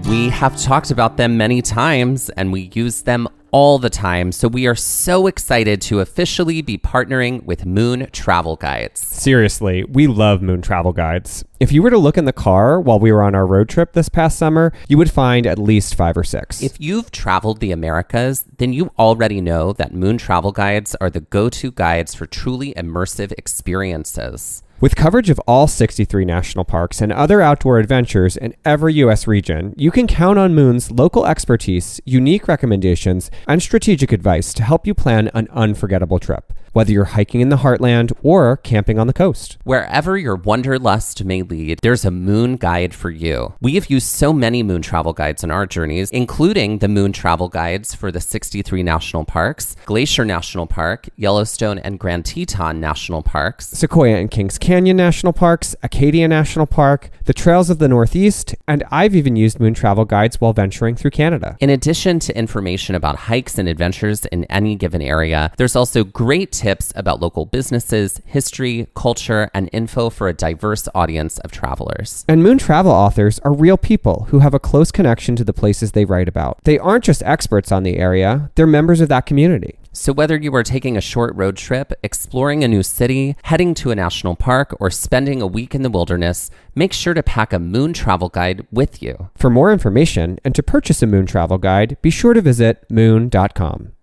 We have talked about them many times and we use them all the time, so we are so excited to officially be partnering with Moon Travel Guides. Seriously, we love Moon Travel Guides. If you were to look in the car while we were on our road trip this past summer, you would find at least 5 or 6. If you've traveled the Americas, then you already know that Moon Travel Guides are the go-to guides for truly immersive experiences. With coverage of all 63 national parks and other outdoor adventures in every U.S. region, you can count on Moon's local expertise, unique recommendations, and strategic advice to help you plan an unforgettable trip, whether you're hiking in the heartland or camping on the coast. Wherever your wanderlust may lead, there's a Moon guide for you. We have used so many Moon Travel Guides on our journeys, including the Moon Travel Guides for the 63 national parks, Glacier National Park, Yellowstone and Grand Teton National Parks, Sequoia and Kings Canyon National Parks, Acadia National Park, the Trails of the Northeast, and I've even used Moon Travel Guides while venturing through Canada. In addition to information about hikes and adventures in any given area, there's also great tips about local businesses, history, culture, and info for a diverse audience of travelers. And Moon Travel authors are real people who have a close connection to the places they write about. They aren't just experts on the area, they're members of that community. So whether you are taking a short road trip, exploring a new city, heading to a national park, or spending a week in the wilderness, make sure to pack a Moon Travel Guide with you. For more information and to purchase a Moon Travel Guide, be sure to visit moon.com.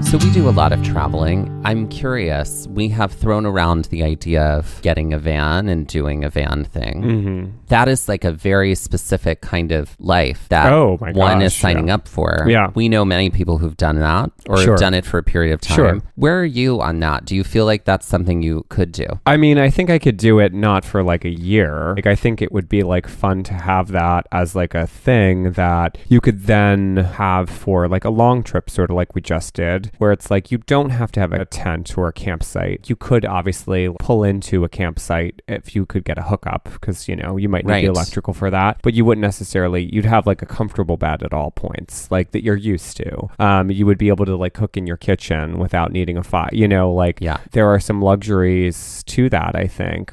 So we do a lot of traveling. I'm curious, we have thrown around the idea of getting a van and doing a van thing. Mm-hmm. That is like a very specific kind of life that one is signing up for. Yeah. We know many people who've done that or have done it for a period of time. Sure. Where are you on that? Do you feel like that's something you could do? I mean, I think I could do it not for like a year. Like, I think it would be like fun to have that as like a thing that you could then have for like a long trip, sort of like we just did, where it's like you don't have to have a tent or a campsite. You could obviously pull into a campsite if you could get a hookup, because, you know, you might need the electrical for that, but you wouldn't necessarily, you'd have like a comfortable bed at all points, like that you're used to. You would be able to like cook in your kitchen without needing a fire, you know, like there are some luxuries to that, I think.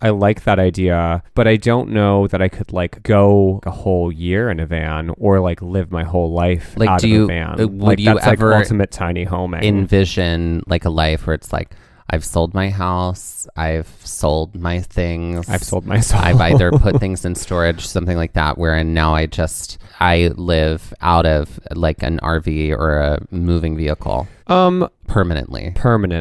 I like that idea, but I don't know that I could like go a whole year in a van or like live my whole life out of a van. Would like, you that's ever like ultimate tiny homing. Envision like a life where it's like, I've sold my house, I've sold my things, I've sold my soul, I've either put things in storage, something like that, wherein now I live out of like an RV or a moving vehicle permanently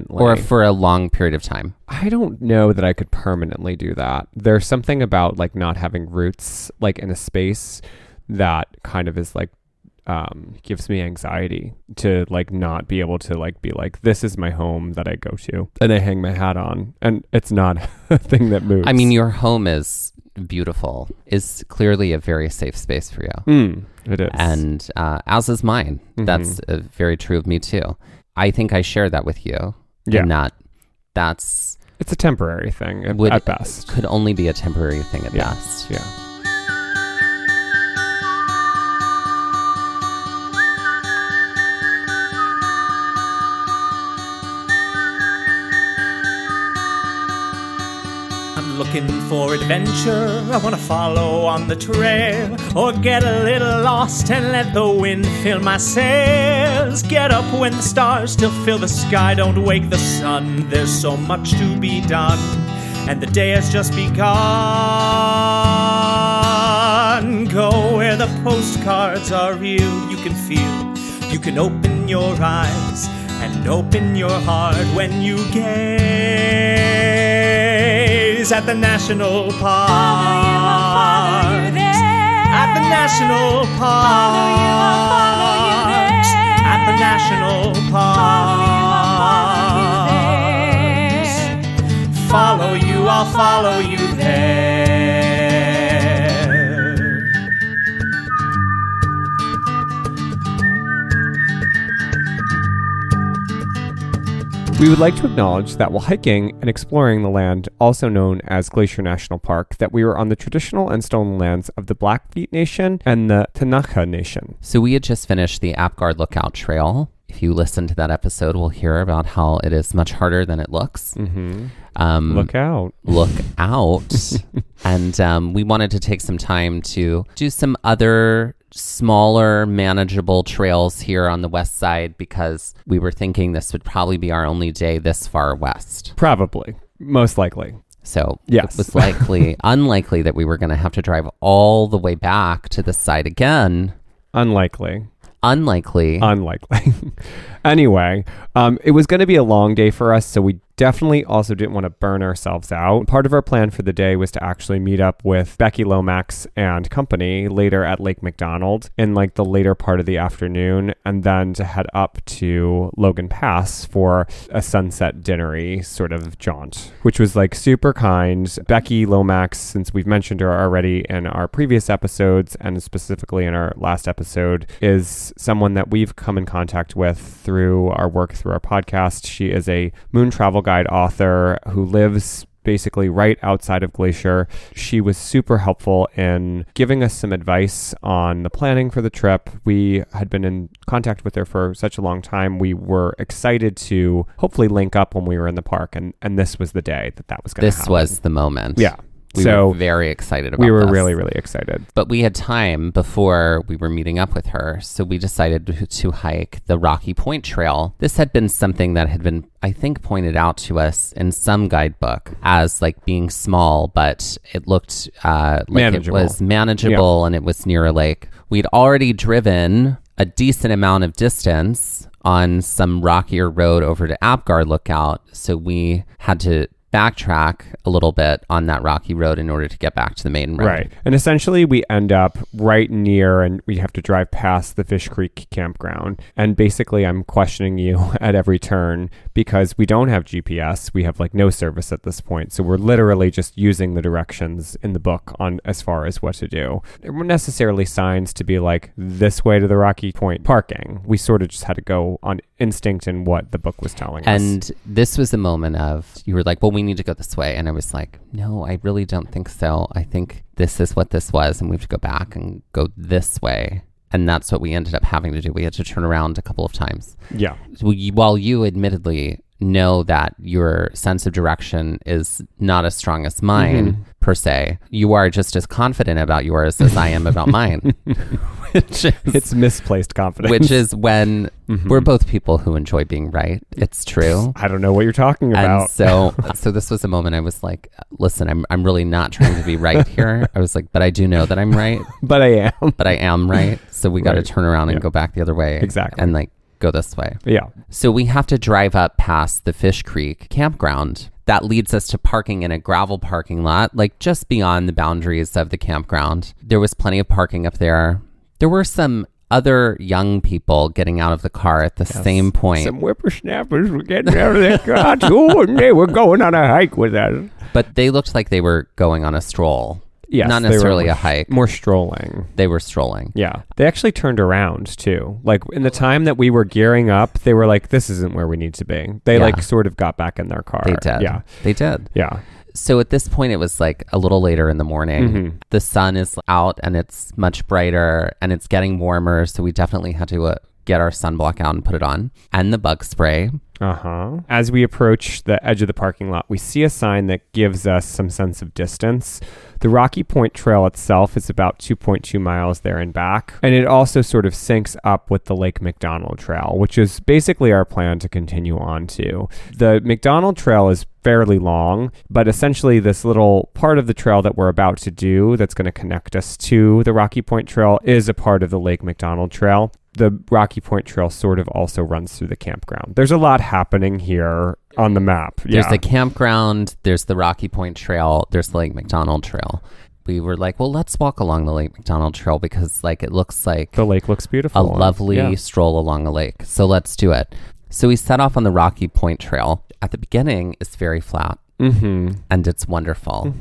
or for a long period of time. I don't know that I could permanently do that. There's something about like not having roots like in a space that kind of is like gives me anxiety to like not be able to like be like, this is my home that I go to and I hang my hat on, and it's not a thing that moves. I mean, your home is beautiful, is clearly a very safe space for you. It is. And as is mine. Mm-hmm. That's very true of me too. I think I share that with you. Yeah. And that's it's a temporary thing at best. Could only be a temporary thing at best. Yeah. Looking for adventure, I want to follow on the trail, or get a little lost and let the wind fill my sails. Get up when the stars still fill the sky, don't wake the sun. There's so much to be done, and the day has just begun. Go where the postcards are real, you can feel. You can open your eyes and open your heart when you gaze at the national parks. Follow you there. At the national parks. At the national parks. Follow you, I'll follow you there. We would like to acknowledge that while hiking and exploring the land also known as Glacier National Park, that we were on the traditional and stolen lands of the Blackfeet Nation and the Tanaka Nation. So we had just finished the Apgar Lookout Trail. If you listen to that episode, we'll hear about how it is much harder than it looks. Look out. Look out. And we wanted to take some time to do some other smaller, manageable trails here on the west side because we were thinking this would probably be our only day this far west. Probably. Most likely. So yes. It was unlikely that we were going to have to drive all the way back to this side again. Unlikely. Anyway, it was going to be a long day for us, so we definitely also didn't want to burn ourselves out. Part of our plan for the day was to actually meet up with Becky Lomax and company later at Lake Mcdonald in like the later part of the afternoon, and then to head up to Logan Pass for a sunset dinnery sort of jaunt, which was like super kind. Becky Lomax, since we've mentioned her already in our previous episodes and specifically in our last episode, is someone that we've come in contact with through our work through our podcast. She is a moon travel guide author who lives basically right outside of Glacier. She was super helpful in giving us some advice on the planning for the trip. We had been in contact with her for such a long time. We were excited to hopefully link up when we were in the park, and this was the day that was going to happen. This was the moment. Yeah. We were very excited about this. We were really, really excited. But we had time before we were meeting up with her, so we decided to hike the Rocky Point Trail. This had been something that had been, I think, pointed out to us in some guidebook as like being small, but it looked like manageable. It was manageable and it was near a lake. We'd already driven a decent amount of distance on some rockier road over to Apgar Lookout, so we had to backtrack a little bit on that rocky road in order to get back to the main road. Right. And essentially we end up right near, and we have to drive past the Fish Creek Campground. And basically I'm questioning you at every turn because we don't have GPS. We have like no service at this point. So we're literally just using the directions in the book on as far as what to do. There weren't necessarily signs to be like this way to the Rocky Point parking. We sort of just had to go on instinct in what the book was telling us. And this was the moment of, you were like, well, we need to go this way. And I was like, no, I really don't think so. I think this is what this was, and we have to go back and go this way. And that's what we ended up having to do. We had to turn around a couple of times. Yeah. While you admittedly know that your sense of direction is not as strong as mine, per se, you are just as confident about yours as I am about mine. It's misplaced confidence. Which is when we're both people who enjoy being right. It's true. I don't know what you're talking about. And so this was a moment I was like, listen, I'm really not trying to be right here. I was like, but I do know that I'm right. But I am. But I am right. So we got to turn around and go back the other way. Exactly. And like go this way. Yeah. So we have to drive up past the Fish Creek Campground. That leads us to parking in a gravel parking lot, like just beyond the boundaries of the campground. There was plenty of parking up there. There were some other young people getting out of the car at the same point. Some whippersnappers were getting out of their car too, and they were going on a hike with us. But they looked like they were going on a stroll. Yes, not necessarily a hike. More strolling. They were strolling. Yeah. They actually turned around too. Like in the time that we were gearing up, they were like, this isn't where we need to be. They like sort of got back in their car. They did. Yeah. They did. Yeah. So at this point, it was like a little later in the morning. The sun is out and it's much brighter and it's getting warmer. So we definitely had to get our sunblock out and put it on. And the bug spray. As we approach the edge of the parking lot, we see a sign that gives us some sense of distance. The Rocky Point Trail itself is about 2.2 miles there and back. And it also sort of syncs up with the Lake Mcdonald Trail, which is basically our plan to continue on to. The Mcdonald Trail is fairly long, but essentially this little part of the trail that we're about to do that's going to connect us to the Rocky Point Trail is a part of the Lake Mcdonald Trail. The Rocky Point Trail sort of also runs through the campground. There's a lot happening here on the map. There's the campground, there's the Rocky Point Trail, there's the Lake Mcdonald Trail. We were like, well, let's walk along the Lake Mcdonald Trail because like it looks like the lake looks beautiful. A lovely stroll along a lake. So let's do it. So we set off on the Rocky Point Trail. At the beginning, it's very flat. and it's wonderful.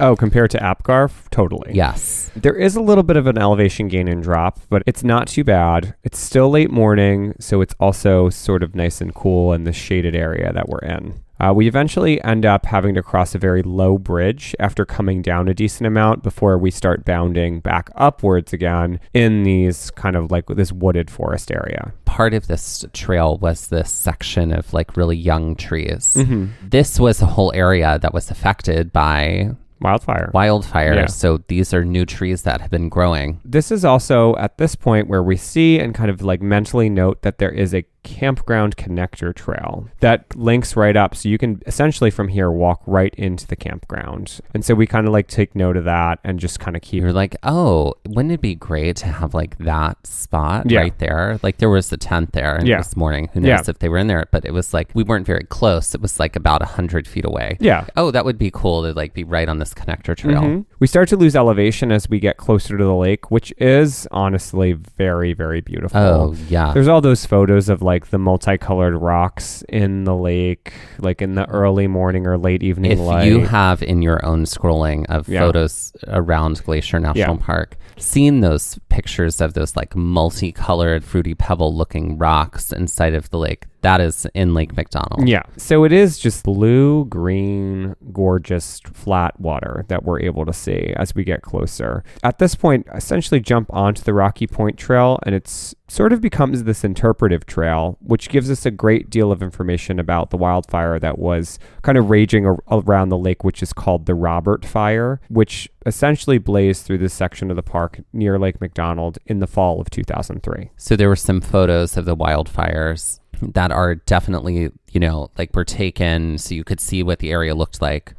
Oh, compared to Apgar? Totally. Yes. There is a little bit of an elevation gain and drop, but it's not too bad. It's still late morning, so it's also sort of nice and cool in the shaded area that we're in. We eventually end up having to cross a very low bridge after coming down a decent amount before we start bounding back upwards again in these kind of like this wooded forest area. Part of this trail was this section of like really young trees. This was a whole area that was affected by Wildfire. Yeah. So these are new trees that have been growing. This is also at this point where we see and kind of like mentally note that there is a campground connector trail that links right up. So you can essentially from here walk right into the campground. And so we kind of like take note of that and just kind of keep. You're like, oh, wouldn't it be great to have like that spot right there? Like there was the tent there this morning. Who knows if they were in there? But it was like, we weren't very close. It was like about 100 feet away. Yeah. Oh, that would be cool to like be right on this connector trail. We start to lose elevation as we get closer to the lake, which is honestly very, very beautiful. Oh, yeah. There's all those photos of like the multicolored rocks in the lake, like in the early morning or late evening light. If you have in your own scrolling of photos around Glacier National Park, seen those pictures of those like multicolored fruity pebble looking rocks inside of the lake, that is in Lake Mcdonald. Yeah. So it is just blue, green, gorgeous, flat water that we're able to see as we get closer. At this point, essentially jump onto the Rocky Point Trail, and it's sort of becomes this interpretive trail, which gives us a great deal of information about the wildfire that was kind of raging around the lake, which is called the Robert Fire, which essentially blazed through this section of the park near Lake Mcdonald in the fall of 2003. So there were some photos of the wildfires that are definitely, you know, like were taken so you could see what the area looked like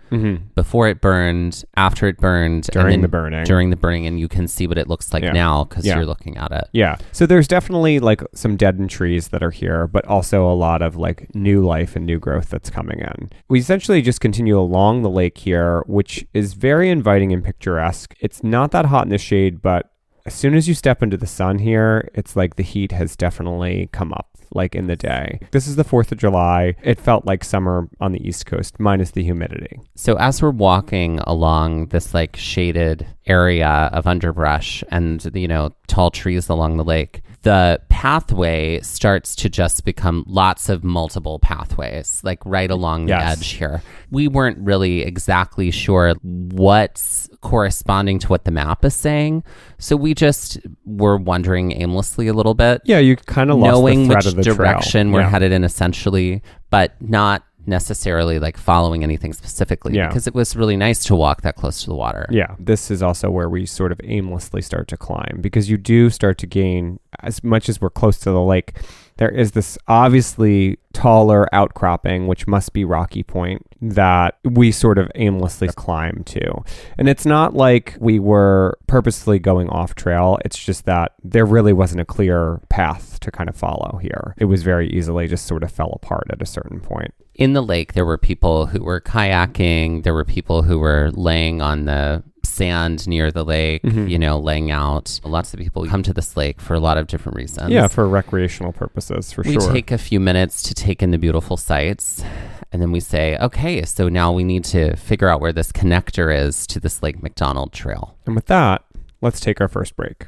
before it burned, after it burned, during and the burning. During the burning, and you can see what it looks like now because you're looking at it. Yeah. So there's definitely like some deadened trees that are here, but also a lot of like new life and new growth that's coming in. We essentially just continue along the lake here, which is very inviting and picturesque. It's not that hot in the shade, but as soon as you step into the sun here, it's like the heat has definitely come up. Like in the day. This is the 4th of July. It felt like summer on the East Coast, minus the humidity. So as we're walking along this like shaded area of underbrush and, you know, tall trees along the lake, the pathway starts to just become lots of multiple pathways, like right along the edge here. We weren't really exactly sure what's corresponding to what the map is saying. So we just were wandering aimlessly a little bit. Yeah, you kind of lost knowing the thread which of the direction trail. we're headed in essentially, but not necessarily like following anything specifically because it was really nice to walk that close to the water. Yeah, this is also where we sort of aimlessly start to climb because you do start to gain, as much as we're close to the lake, there is this obviously taller outcropping, which must be Rocky Point, that we sort of aimlessly climb to. And it's not like we were purposely going off trail. It's just that there really wasn't a clear path to kind of follow here. It was very easily just sort of fell apart at a certain point. In the lake, there were people who were kayaking. There were people who were laying on the sand near the lake, you know, laying out. Lots of people come to this lake for a lot of different reasons. Yeah, for recreational purposes, for sure. We take a few minutes to take in the beautiful sights, and then we say, okay, so now we need to figure out where this connector is to this Lake Mcdonald trail. And with that, let's take our first break.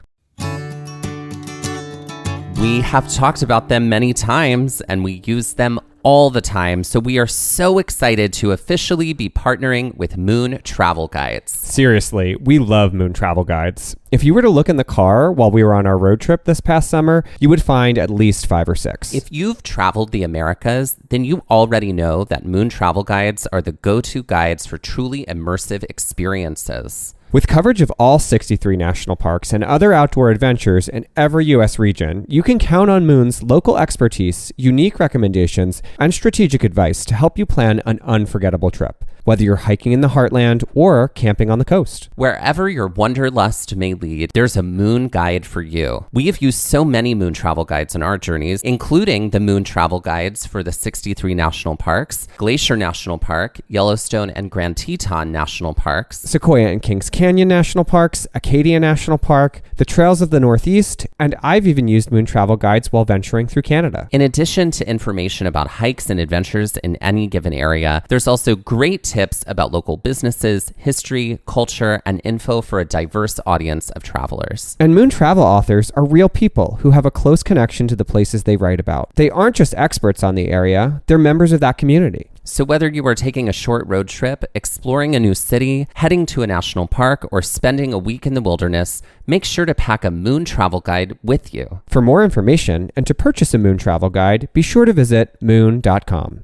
We have talked about them many times, and we use them all the time. So we are so excited to officially be partnering with Moon Travel Guides. Seriously, we love Moon Travel Guides. If you were to look in the car while we were on our road trip this past summer, you would find at least 5 or 6. If you've traveled the Americas, then you already know that Moon Travel Guides are the go-to guides for truly immersive experiences. With coverage of all 63 national parks and other outdoor adventures in every U.S. region, you can count on Moon's local expertise, unique recommendations, and strategic advice to help you plan an unforgettable trip, whether you're hiking in the heartland or camping on the coast. Wherever your wanderlust may lead, there's a Moon guide for you. We have used so many Moon travel guides in our journeys, including the Moon travel guides for the 63 national parks, Glacier National Park, Yellowstone and Grand Teton National Parks, Sequoia and Kings Canyon National Parks, Acadia National Park, the Trails of the Northeast, and I've even used Moon travel guides while venturing through Canada. In addition to information about hikes and adventures in any given area, there's also great tips about local businesses, history, culture, and info for a diverse audience of travelers. And moon travel authors are real people who have a close connection to the places they write about. They aren't just experts on the area, they're members of that community. So whether you are taking a short road trip, exploring a new city, heading to a national park, or spending a week in the wilderness, make sure to pack a moon travel guide with you. For more information and to purchase a moon travel guide, be sure to visit moon.com.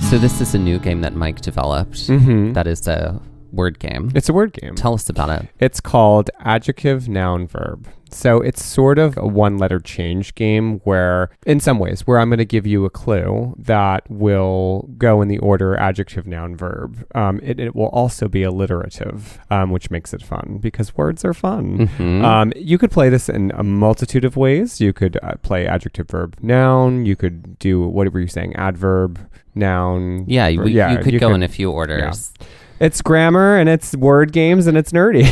So this is a new game that Mike developed. Mm-hmm. That is a word game. It's a word game. Tell us about it. It's called Adjective, Noun, Verb. So it's sort of a one-letter change game where, in some ways, where I'm going to give you a clue that will go in the order adjective, noun, verb. It will also be alliterative, which makes it fun because words are fun. Mm-hmm. You could play this in a multitude of ways. You could play adjective, verb, noun. You could do, what were you saying, adverb, noun. Yeah, you could go in a few orders. Yeah. It's grammar and it's word games and it's nerdy.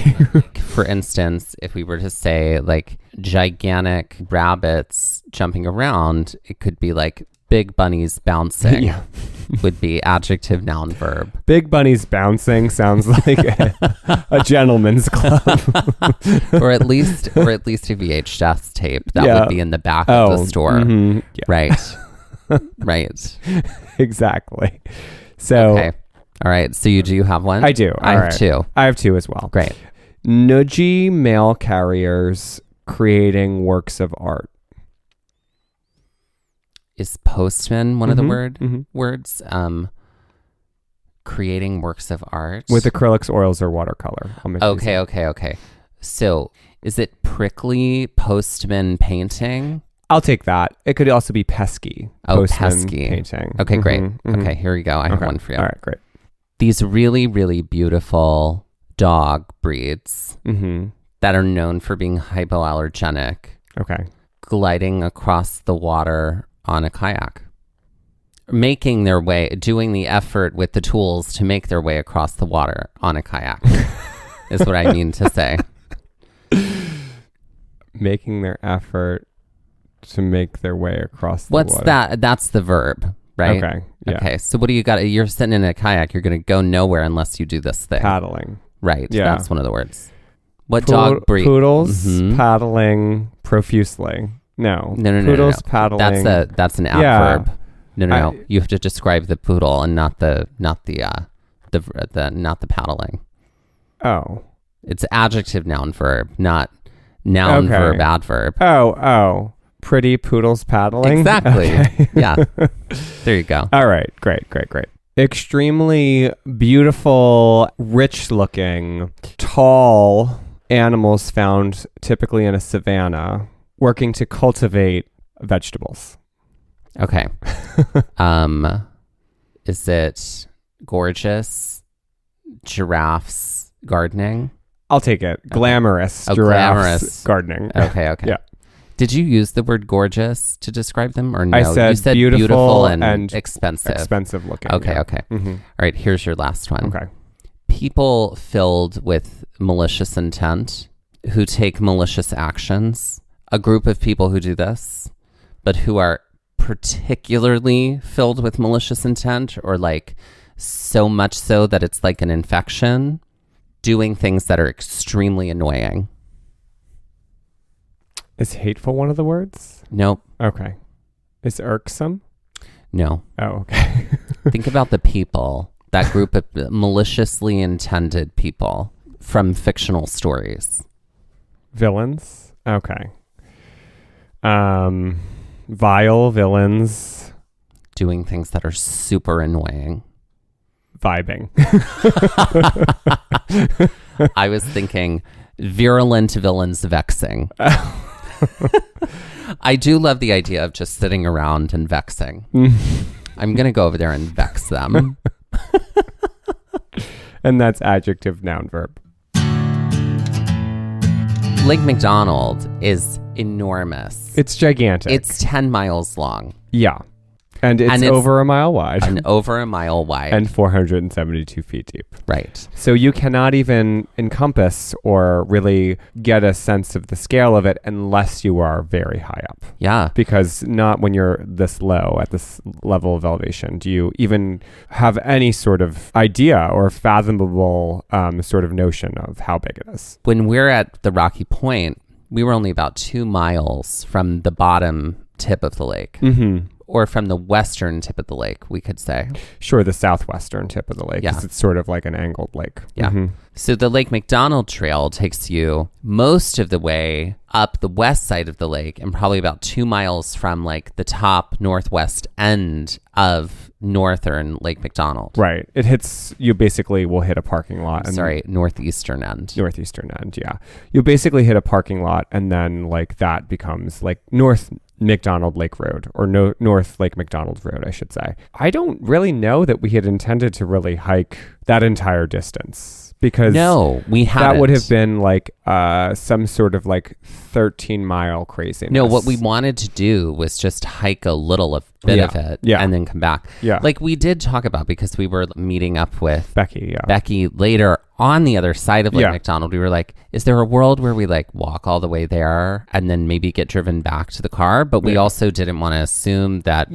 For instance, if we were to say like gigantic rabbits jumping around, it could be like big bunnies bouncing. Yeah. Would be adjective, noun, verb. Big bunnies bouncing sounds like a gentleman's club. or at least a VHS tape that would be in the back of the store. Mm-hmm. Yeah. Right. Right. Exactly. So. Okay. All right. So you do have one? I do. I have two. I have two as well. Great. Nudgy mail carriers creating works of art. Is postman one of the Mm-hmm. words? Creating works of art With acrylics, oils, or watercolor. Okay. So is it prickly postman painting? I'll take that. It could also be pesky. Postman pesky painting. Okay, great. Mm-hmm. Okay, here we go. I have one for you. All right, great. These really, really beautiful dog breeds Mm-hmm. that are known for being hypoallergenic, Okay. gliding across the water on a kayak, making their way, doing the effort with the tools to make their way across the water on a kayak is what I mean to say. Making their effort to make their way across the What's water. that? That's the verb, right? Okay. Yeah. Okay. So what do you got? You're sitting in a kayak. You're going to go nowhere unless you do this thing. Paddling. Right. Yeah. That's one of the words. What dog breed? Poodles Mhm. paddling profusely. No. No. Poodles paddling. That's an Yeah. adverb. No. You have to describe the poodle and not the paddling. Oh. It's adjective, noun, verb, not noun, Okay. verb, adverb. Oh. Pretty poodles paddling. Exactly. Okay. Yeah. There you go. All right. Great. Extremely beautiful, rich-looking, tall animals found typically in a savanna working to cultivate vegetables. Okay. Is it gorgeous giraffes gardening? I'll take it. Glamorous Oh, giraffes glamorous. gardening. Okay. Yeah. Did you use the word gorgeous to describe them or no? I said you said beautiful and and expensive. Expensive looking. Okay. yeah. All right. Here's your last one. Okay. People filled with malicious intent who take malicious actions. A group of people who do this, but who are particularly filled with malicious intent, or like so much so that it's like an infection, doing things that are extremely annoying. Is hateful one of the words? Nope. Okay. Is irksome? No. Oh, okay. Think about the people, that group of maliciously intended people from fictional stories. Villains? Okay. Vile villains. Doing things that are super annoying. Vibing. I was thinking virulent villains vexing. I do love the idea of just sitting around and vexing. I'm going to go over there and vex them. And that's adjective, noun, verb. Lake Mcdonald is enormous. It's gigantic. It's 10 miles long. Yeah. And it's over a mile wide. And over a mile wide. And 472 feet deep. Right. So you cannot even encompass or really get a sense of the scale of it unless you are very high up. Yeah. Because not when you're this low at this level of elevation do you even have any sort of idea or fathomable sort of notion of how big it is. When we're at the Rocky Point, we were only about 2 miles from the bottom tip of the lake. Mm-hmm. Or from the western tip of the lake, we could say. Sure, the southwestern tip of the lake, because it's sort of like an angled lake. Yeah. Mm-hmm. So the Lake McDonald Trail takes you most of the way up the west side of the lake and probably about 2 miles from like the top northwest end of northern Lake McDonald. Right. It hits, you basically will hit a parking lot. Northeastern end. Northeastern end, yeah. You basically hit a parking lot and then like that becomes like North McDonald Lake Road or North Lake McDonald Road, I should say. I don't really know that we had intended to really hike that entire distance. Because no, we hadn't. That would have been like some sort of like 13-mile craziness. No, what we wanted to do was just hike a little bit of it and then come back. Yeah. Like we did talk about because we were meeting up with Becky later on the other side of Lake McDonald. We were like, is there a world where we like walk all the way there and then maybe get driven back to the car? But we also didn't want to assume that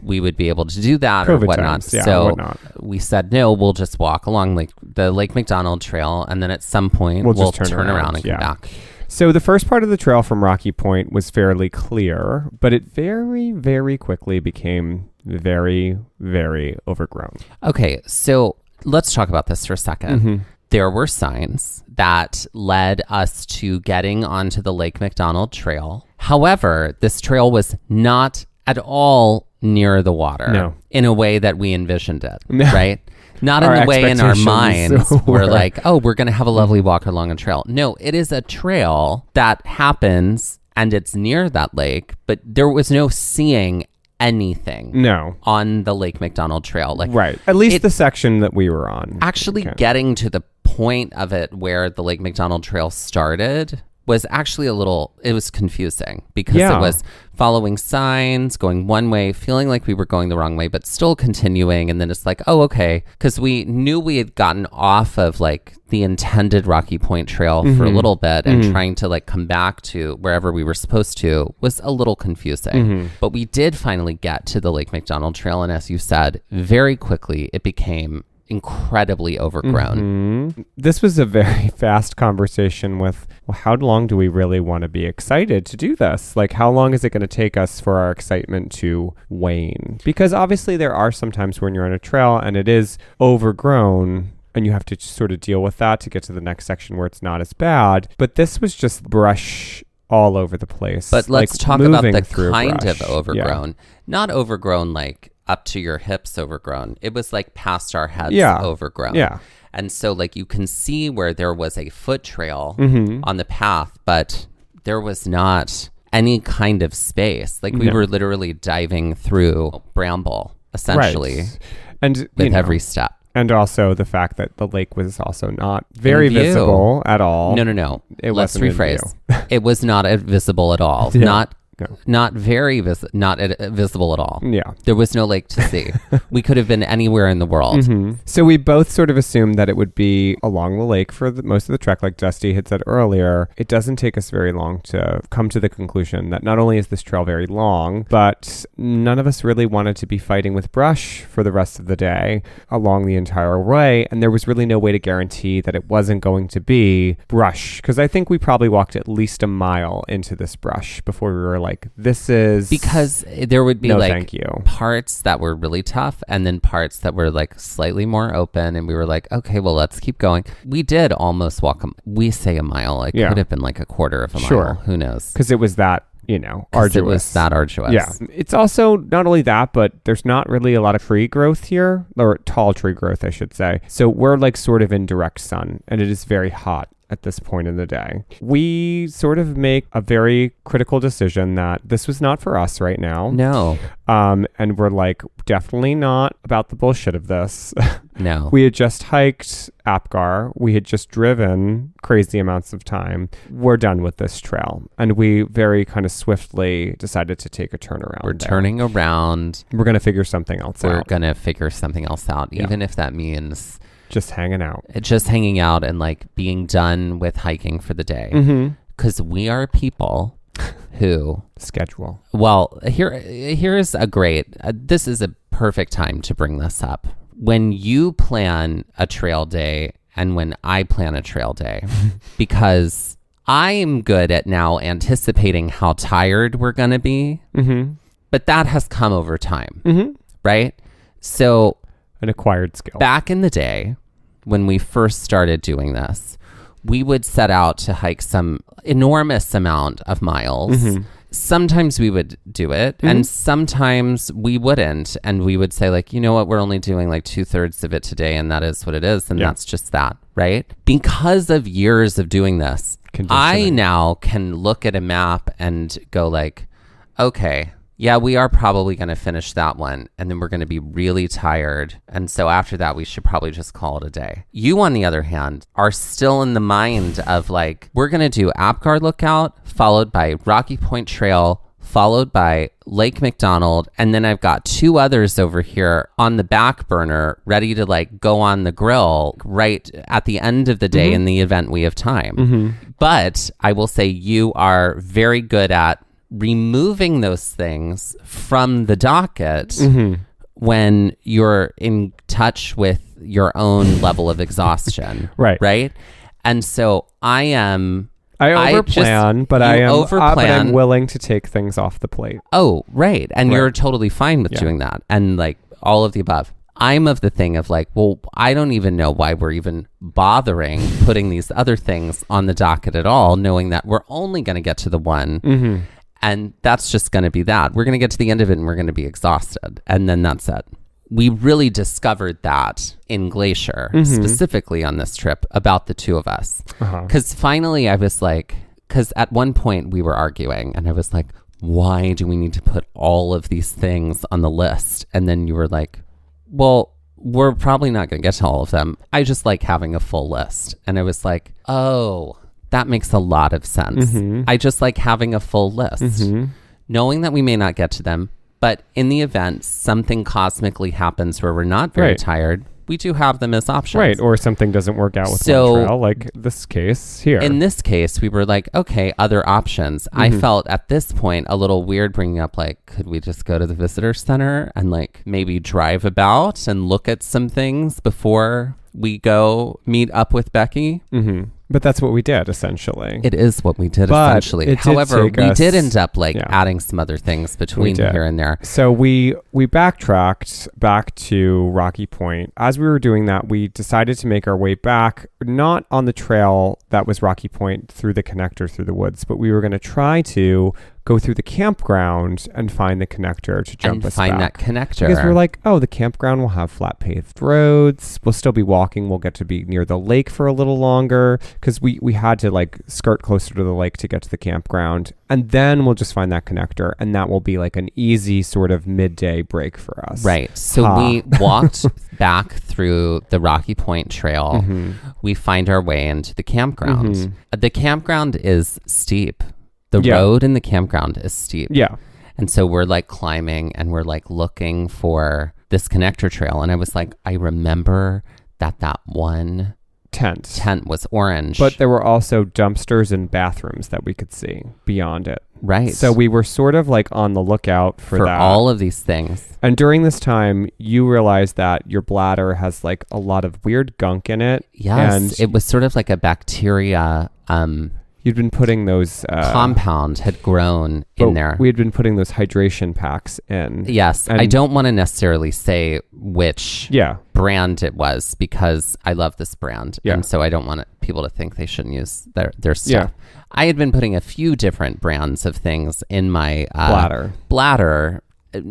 we would be able to do that COVID or whatnot. Times, so we said, no, we'll just walk along the Lake McDonald Trail. And then at some point we'll turn around and come back. So the first part of the trail from Rocky Point was fairly clear, but it very, very quickly became very, very overgrown. Okay, so let's talk about this for a second. Mm-hmm. There were signs that led us to getting onto the Lake McDonald Trail. However, this trail was not at all near the water in a way that we envisioned it, right? Not in the way in our minds we're like, oh, we're going to have a lovely walk along a trail. No, it is a trail that happens and it's near that lake, but there was no seeing anything on the Lake McDonald Trail. Like, right. At least the section that we were on. Actually getting to the point of it where the Lake McDonald Trail started was actually it was confusing because it was following signs, going one way, feeling like we were going the wrong way, but still continuing. And then it's like, oh, okay. Because we knew we had gotten off of like the intended Rocky Point Trail for a little bit and trying to like come back to wherever we were supposed to was a little confusing. But we did finally get to the Lake McDonald Trail. And as you said, very quickly it became incredibly overgrown. This was a very fast conversation with, well, how long do we really want to be excited to do this? Like, how long is it going to take us for our excitement to wane? Because obviously there are some times when you're on a trail and it is overgrown and you have to sort of deal with that to get to the next section where it's not as bad. But this was just brush all over the place. But let's talk about the kind brush. of overgrown. Not overgrown like up to your hips overgrown. It was like past our heads overgrown. Yeah. And so like you can see where there was a foot trail on the path, but there was not any kind of space. Like we were literally diving through bramble, essentially, and with every step. And also the fact that the lake was also not very visible at all. No. Let's rephrase. It was not visible at all. Not very not visible at all. Yeah. There was no lake to see. We could have been anywhere in the world. So we both sort of assumed that it would be along the lake for most of the trek. Like Dusty had said earlier, it doesn't take us very long to come to the conclusion that not only is this trail very long, but none of us really wanted to be fighting with brush for the rest of the day along the entire way. And there was really no way to guarantee that it wasn't going to be brush. Because I think we probably walked at least a mile into this brush before we were like, this is... Because there would be thank you. Parts that were really tough and then parts that were like slightly more open. And we were like, okay, well, let's keep going. We did almost walk, we say a mile. It could have been like a quarter of a mile. Who knows? Because it was that, arduous. It was that arduous. Yeah. It's also not only that, but there's not really a lot of tree growth here, or tall tree growth, I should say. So we're like sort of in direct sun and it is very hot at this point in the day. We sort of make a very critical decision that this was not for us right now. No. And we're like, definitely not about the bullshit of this. No. We had just hiked Apgar. We had just driven crazy amounts of time. We're done with this trail. And we very kind of swiftly decided to take a turnaround. We're turning around. We're going to figure something else out. We're going to figure something else out, even if that means just hanging out. Just hanging out and like being done with hiking for the day. Because we are people who schedule. Well, here's a great, this is a perfect time to bring this up. When you plan a trail day and when I plan a trail day, because I'm good at now anticipating how tired we're going to be, but that has come over time, right? So an acquired skill. Back in the day, when we first started doing this, we would set out to hike some enormous amount of miles. Sometimes we would do it and sometimes we wouldn't. And we would say like, you know what, we're only doing like 2/3 of it today. And that is what it is. And that's just that, right? Because of years of doing this, I now can look at a map and go like, okay, yeah, we are probably going to finish that one. And then we're going to be really tired. And so after that, we should probably just call it a day. You, on the other hand, are still in the mind of like, we're going to do Apgar Lookout, followed by Rocky Point Trail, followed by Lake McDonald. And then I've got 2 others over here on the back burner, ready to like go on the grill right at the end of the day in the event we have time. But I will say you are very good at removing those things from the docket when you're in touch with your own level of exhaustion. Right. And so I overplan, but I'm willing to take things off the plate. Oh, right. And you're totally fine with doing that. And like all of the above. I'm of the thing of like, well, I don't even know why we're even bothering putting these other things on the docket at all, knowing that we're only going to get to the one. And that's just going to be that. We're going to get to the end of it and we're going to be exhausted. And then that's it. We really discovered that in Glacier, specifically on this trip, about the 2 of us. Because finally I was like, because at one point we were arguing and I was like, why do we need to put all of these things on the list? And then you were like, well, we're probably not going to get to all of them. I just like having a full list. And I was like, oh, that makes a lot of sense. I just like having a full list, knowing that we may not get to them, but in the event something cosmically happens where we're not very tired, we do have them as options. Right, or something doesn't work out with one trail, like this case here. In this case, we were like, okay, other options. I felt at this point a little weird bringing up like, could we just go to the visitor center and like maybe drive about and look at some things before we go meet up with Becky? But that's what we did, essentially. It is what we did, essentially. However, we did end up like adding some other things between here and there. So we backtracked back to Rocky Point. As we were doing that, we decided to make our way back, not on the trail that was Rocky Point through the connector through the woods, but we were going to try to go through the campground and find the connector to jump us back. And find that connector. Because we're like, oh, the campground will have flat paved roads. We'll still be walking. We'll get to be near the lake for a little longer. Because we had to like skirt closer to the lake to get to the campground. And then we'll just find that connector. And that will be like an easy sort of midday break for us. Right. So we walked back through the Rocky Point Trail. We find our way into the campground. The campground is steep. The road in the campground is steep. Yeah. And so we're like climbing and we're like looking for this connector trail. And I was like, I remember that one tent was orange. But there were also dumpsters and bathrooms that we could see beyond it. Right. So we were sort of like on the lookout for that. all of these things. And during this time, you realized that your bladder has like a lot of weird gunk in it. Yes. And it was sort of like a bacteria. You'd been putting those... compound had grown in there. We had been putting those hydration packs in. Yes. I don't want to necessarily say which brand it was because I love this brand. Yeah. And so I don't want people to think they shouldn't use their stuff. I had been putting a few different brands of things in my bladder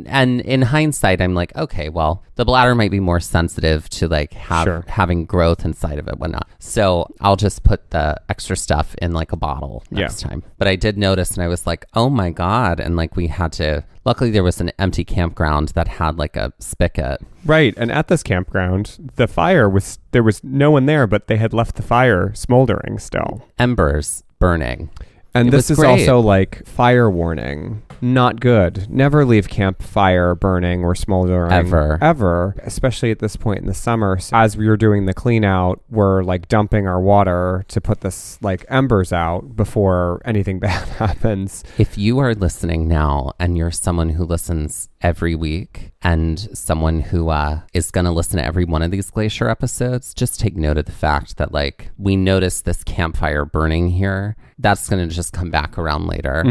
and in hindsight, I'm like, okay, well, the bladder might be more sensitive to like having growth inside of it, whatnot. So I'll just put the extra stuff in like a bottle next time. But I did notice, and I was like, oh my God. And like we had to, luckily there was an empty campground that had like a spigot. Right. And at this campground, the fire there was no one there, but they had left the fire smoldering still. Embers burning. And this is also like fire warning. Not good. Never leave campfire burning or smoldering. Ever. Especially at this point in the summer. So as we were doing the clean out, we're like dumping our water to put this like embers out before anything bad happens. If you are listening now and you're someone who listens every week and someone who is going to listen to every one of these Glacier episodes, just take note of the fact that like we noticed this campfire burning here. That's going to just come back around later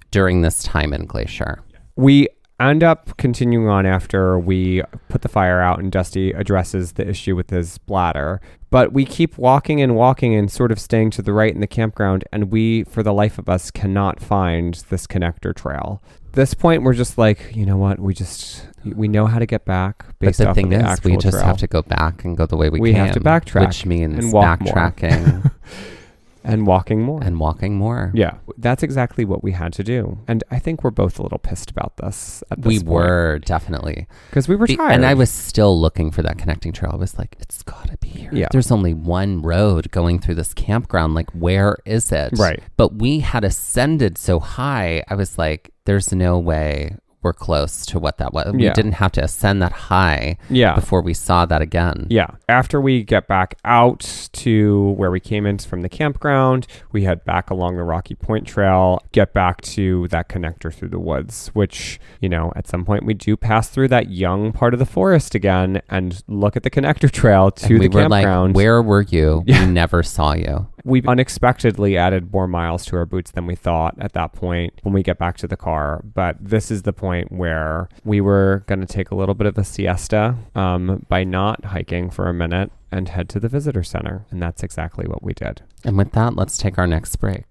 during this time in Glacier. We end up continuing on after we put the fire out and Dusty addresses the issue with his bladder. But we keep walking and sort of staying to the right in the campground, and we, for the life of us, cannot find this connector trail. At this point, we're just like, you know what? We know how to get back based off of the actual trail. But the thing is, we just have to go back and go the way we can. We have to backtrack. Which means and walk backtracking. And walking more. Yeah. That's exactly what we had to do. And I think we're both a little pissed about this at this We point. were, definitely. Because we were tired. And I was still looking for that connecting trail. I was like, it's got to be here. Yeah. There's only one road going through this campground. Like, where is it? Right. But we had ascended so high. I was like, there's no way we're close to what that was. We didn't have to ascend that high before we saw that again. Yeah. After we get back out to where we came in from the campground, we head back along the Rocky Point Trail, get back to that connector through the woods, which, you know, at some point we do pass through that young part of the forest again and look at the connector trail to the campground. Like, where were you? We never saw you. We unexpectedly added more miles to our boots than we thought at that point when we get back to the car. But this is the point where we were going to take a little bit of a siesta by not hiking for a minute and head to the visitor center. And that's exactly what we did. And with that, let's take our next break.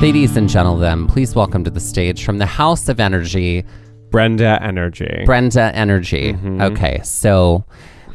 Ladies and gentlemen, please welcome to the stage from the House of Energy, Brenda Energy. Okay, so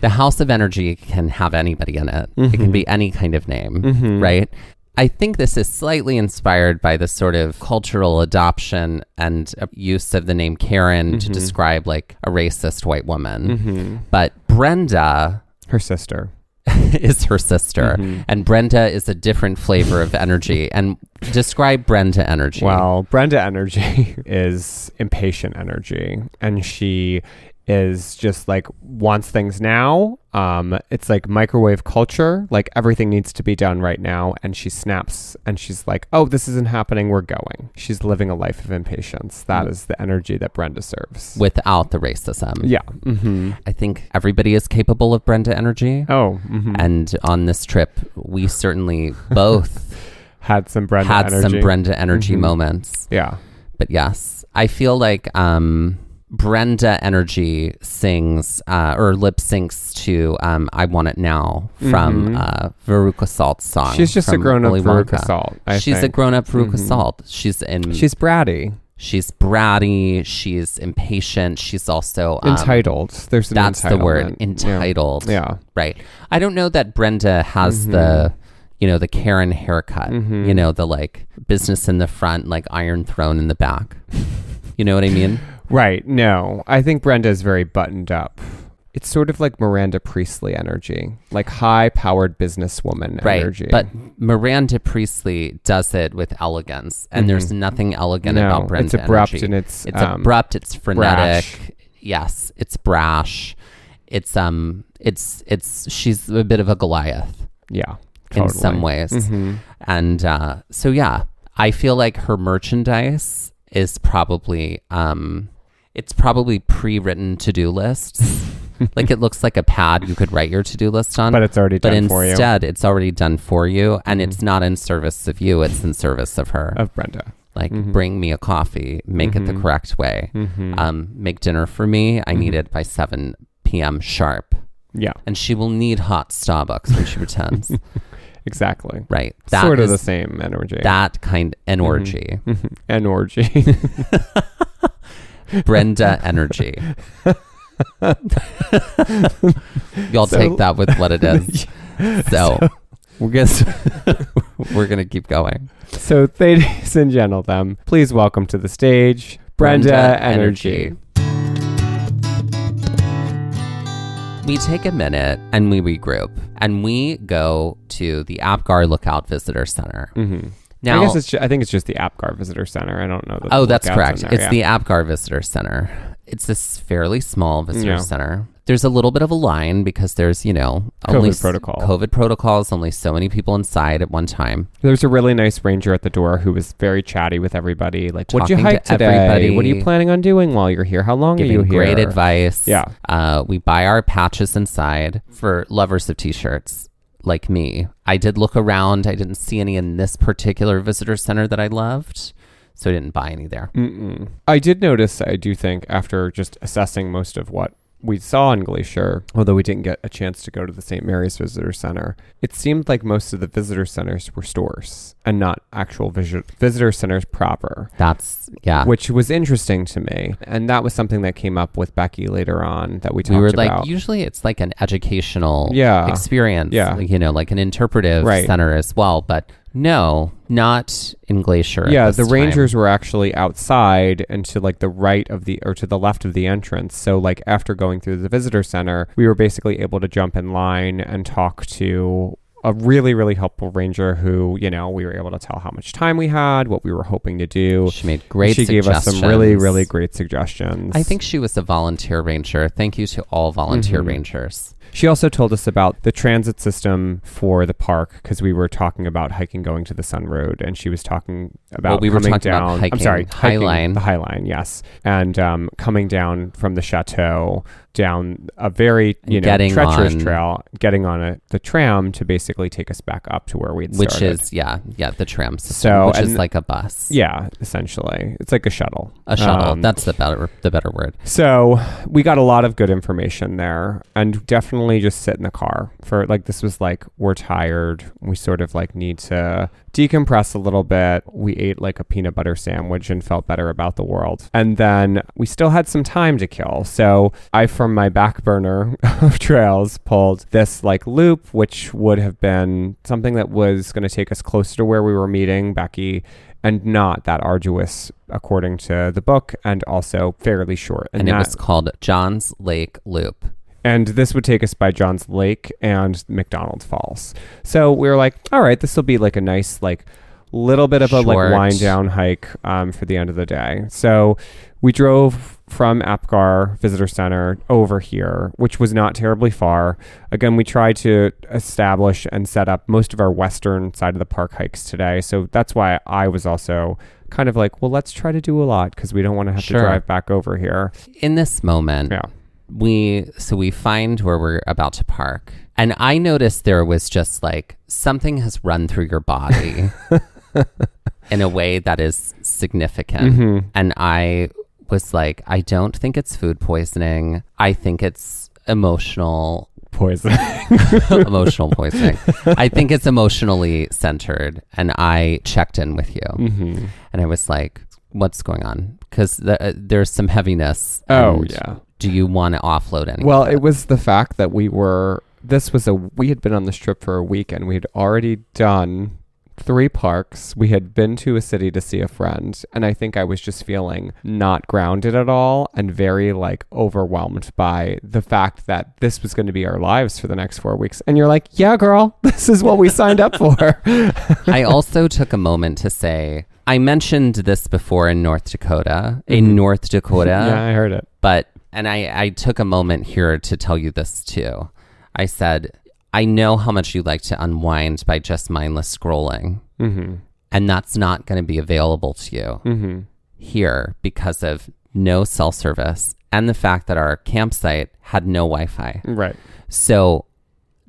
the House of Energy can have anybody in it. It can be any kind of name, right? I think this is slightly inspired by the sort of cultural adoption and use of the name Karen to describe like a racist white woman. But Brenda, her sister, is her sister. And Brenda is a different flavor of energy. And describe Brenda Energy. Well, Brenda Energy is impatient energy. And she is just like wants things now. It's like microwave culture. Like everything needs to be done right now. And she snaps and she's like, oh, this isn't happening. We're going. She's living a life of impatience. That is the energy that Brenda serves. Without the racism. Yeah. I think everybody is capable of Brenda Energy. Oh. And on this trip, we certainly both had some Brenda energy moments. Yeah. But yes, I feel like Brenda Energy sings or lip syncs to I Want It Now from Veruca Salt's song. She's just a grown-up Veruca Salt. She's a grown-up Veruca Salt. She's bratty. She's bratty. She's impatient. She's also entitled. There's an that's the word, entitled. Yeah. Right. I don't know that Brenda has the Karen haircut. You know, the like business in the front, like iron throne in the back. You know what I mean? Right. No, I think Brenda is very buttoned up. It's sort of like Miranda Priestley energy, like high-powered businesswoman energy. But Miranda Priestley does it with elegance, and there's nothing elegant about Brenda. It's abrupt energy. and it's abrupt. It's frenetic. Brash. Yes, it's brash. It's she's a bit of a Goliath. Yeah, totally. In some ways, and so yeah, I feel like her merchandise is probably it's probably pre-written to-do lists. Like it looks like a pad you could write your to-do list on, but it's already done for you. But instead, it's already done for you, and it's not in service of you. It's in service of her, of Brenda. Like, bring me a coffee, make it the correct way. Make dinner for me. I need it by 7 p.m. sharp. Yeah, and she will need hot Starbucks when she returns. Exactly. Right. Sort of is the same energy. That kind an orgy. An orgy. Brenda energy. Y'all take that with what it is. So we're gonna keep going. So, ladies and gentlemen, please welcome to the stage Brenda Energy. We take a minute and we regroup and we go to the Apgar Lookout Visitor Center. Now, I guess I think it's just the Apgar Visitor Center. I don't know. Oh, that's correct. It's the Apgar Visitor Center. It's this fairly small visitor center. There's a little bit of a line because there's, only COVID protocols, only so many people inside at one time. There's a really nice ranger at the door who was very chatty with everybody. Like, what'd you hike today? Everybody, what are you planning on doing while you're here? How long are you here? Great advice. Yeah. We buy our patches inside for lovers of t-shirts like me. I did look around. I didn't see any in this particular visitor center that I loved. So I didn't buy any there. I did notice, I do think, after just assessing most of what we saw in Glacier, although we didn't get a chance to go to the St. Mary's Visitor Center, it seemed like most of the visitor centers were stores and not actual visitor centers proper. Which was interesting to me. And that was something that came up with Becky later on that we talked about. Usually it's like an educational experience, like an interpretive center as well. But no, not in Glacier. Yeah, the rangers were actually outside and to like the right of to the left of the entrance. So like after going through the visitor center, we were basically able to jump in line and talk to a really, really helpful ranger who, we were able to tell how much time we had, what we were hoping to do. She made great suggestions. She gave us some really, really great suggestions. I think she was a volunteer ranger. Thank you to all volunteer rangers. She also told us about the transit system for the park because we were talking about hiking going to the Sun Road, and she was talking about hiking Highline. The Highline, yes, and coming down from the chateau down a very treacherous trail, getting on the tram to basically take us back up to where we'd started. Which is the tram system, which is like a bus. Yeah, essentially, it's like a shuttle. A shuttle. That's the better word. So we got a lot of good information there, and definitely just sit in the car for this was like, we're tired. We sort of need to decompress a little bit. We ate like a peanut butter sandwich and felt better about the world. And then we still had some time to kill. So I, from my back burner of trails, pulled this loop, which would have been something that was going to take us closer to where we were meeting Becky and not that arduous according to the book, and also fairly short. And it was called John's Lake Loop. And this would take us by John's Lake and Mcdonald Falls. So we were like, all right, this will be a nice, little bit of a wind down hike for the end of the day. So we drove from Apgar Visitor Center over here, which was not terribly far. Again, we tried to establish and set up most of our western side of the park hikes today. So that's why I was also kind of well, let's try to do a lot because we don't want to have to drive back over here. In this moment, we find where we're about to park. And I noticed there was just something has run through your body in a way that is significant. And I was I don't think it's food poisoning. I think it's emotional poisoning. Emotional poisoning. I think it's emotionally centered. And I checked in with you. And I was like, what's going on? Because there's some heaviness. Do you want to offload anything? Well, it was the fact that we had been on this trip for a week and we had already done 3 parks. We had been to a city to see a friend. And I think I was just feeling not grounded at all and very overwhelmed by the fact that this was going to be our lives for the next 4 weeks. And you're like, yeah, girl, this is what we signed up for. I also took a moment to say, I mentioned this before in North Dakota. Yeah, I heard it. And I took a moment here to tell you this too. I said, I know how much you like to unwind by just mindless scrolling. And that's not going to be available to you here because of no cell service and the fact that our campsite had no Wi-Fi. Right. So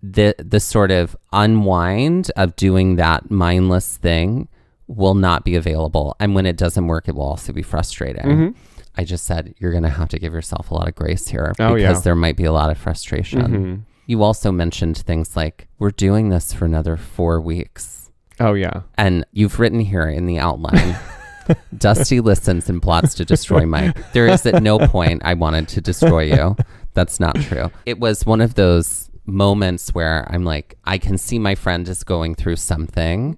the sort of unwind of doing that mindless thing will not be available. And when it doesn't work, it will also be frustrating. I just said, you're going to have to give yourself a lot of grace here because there might be a lot of frustration. you also mentioned things like, we're doing this for another 4 weeks. Oh, yeah. And you've written here in the outline, Dusty listens and plots to destroy Mike. There is at no point I wanted to destroy you. That's not true. It was one of those moments where I'm like, I can see my friend is going through something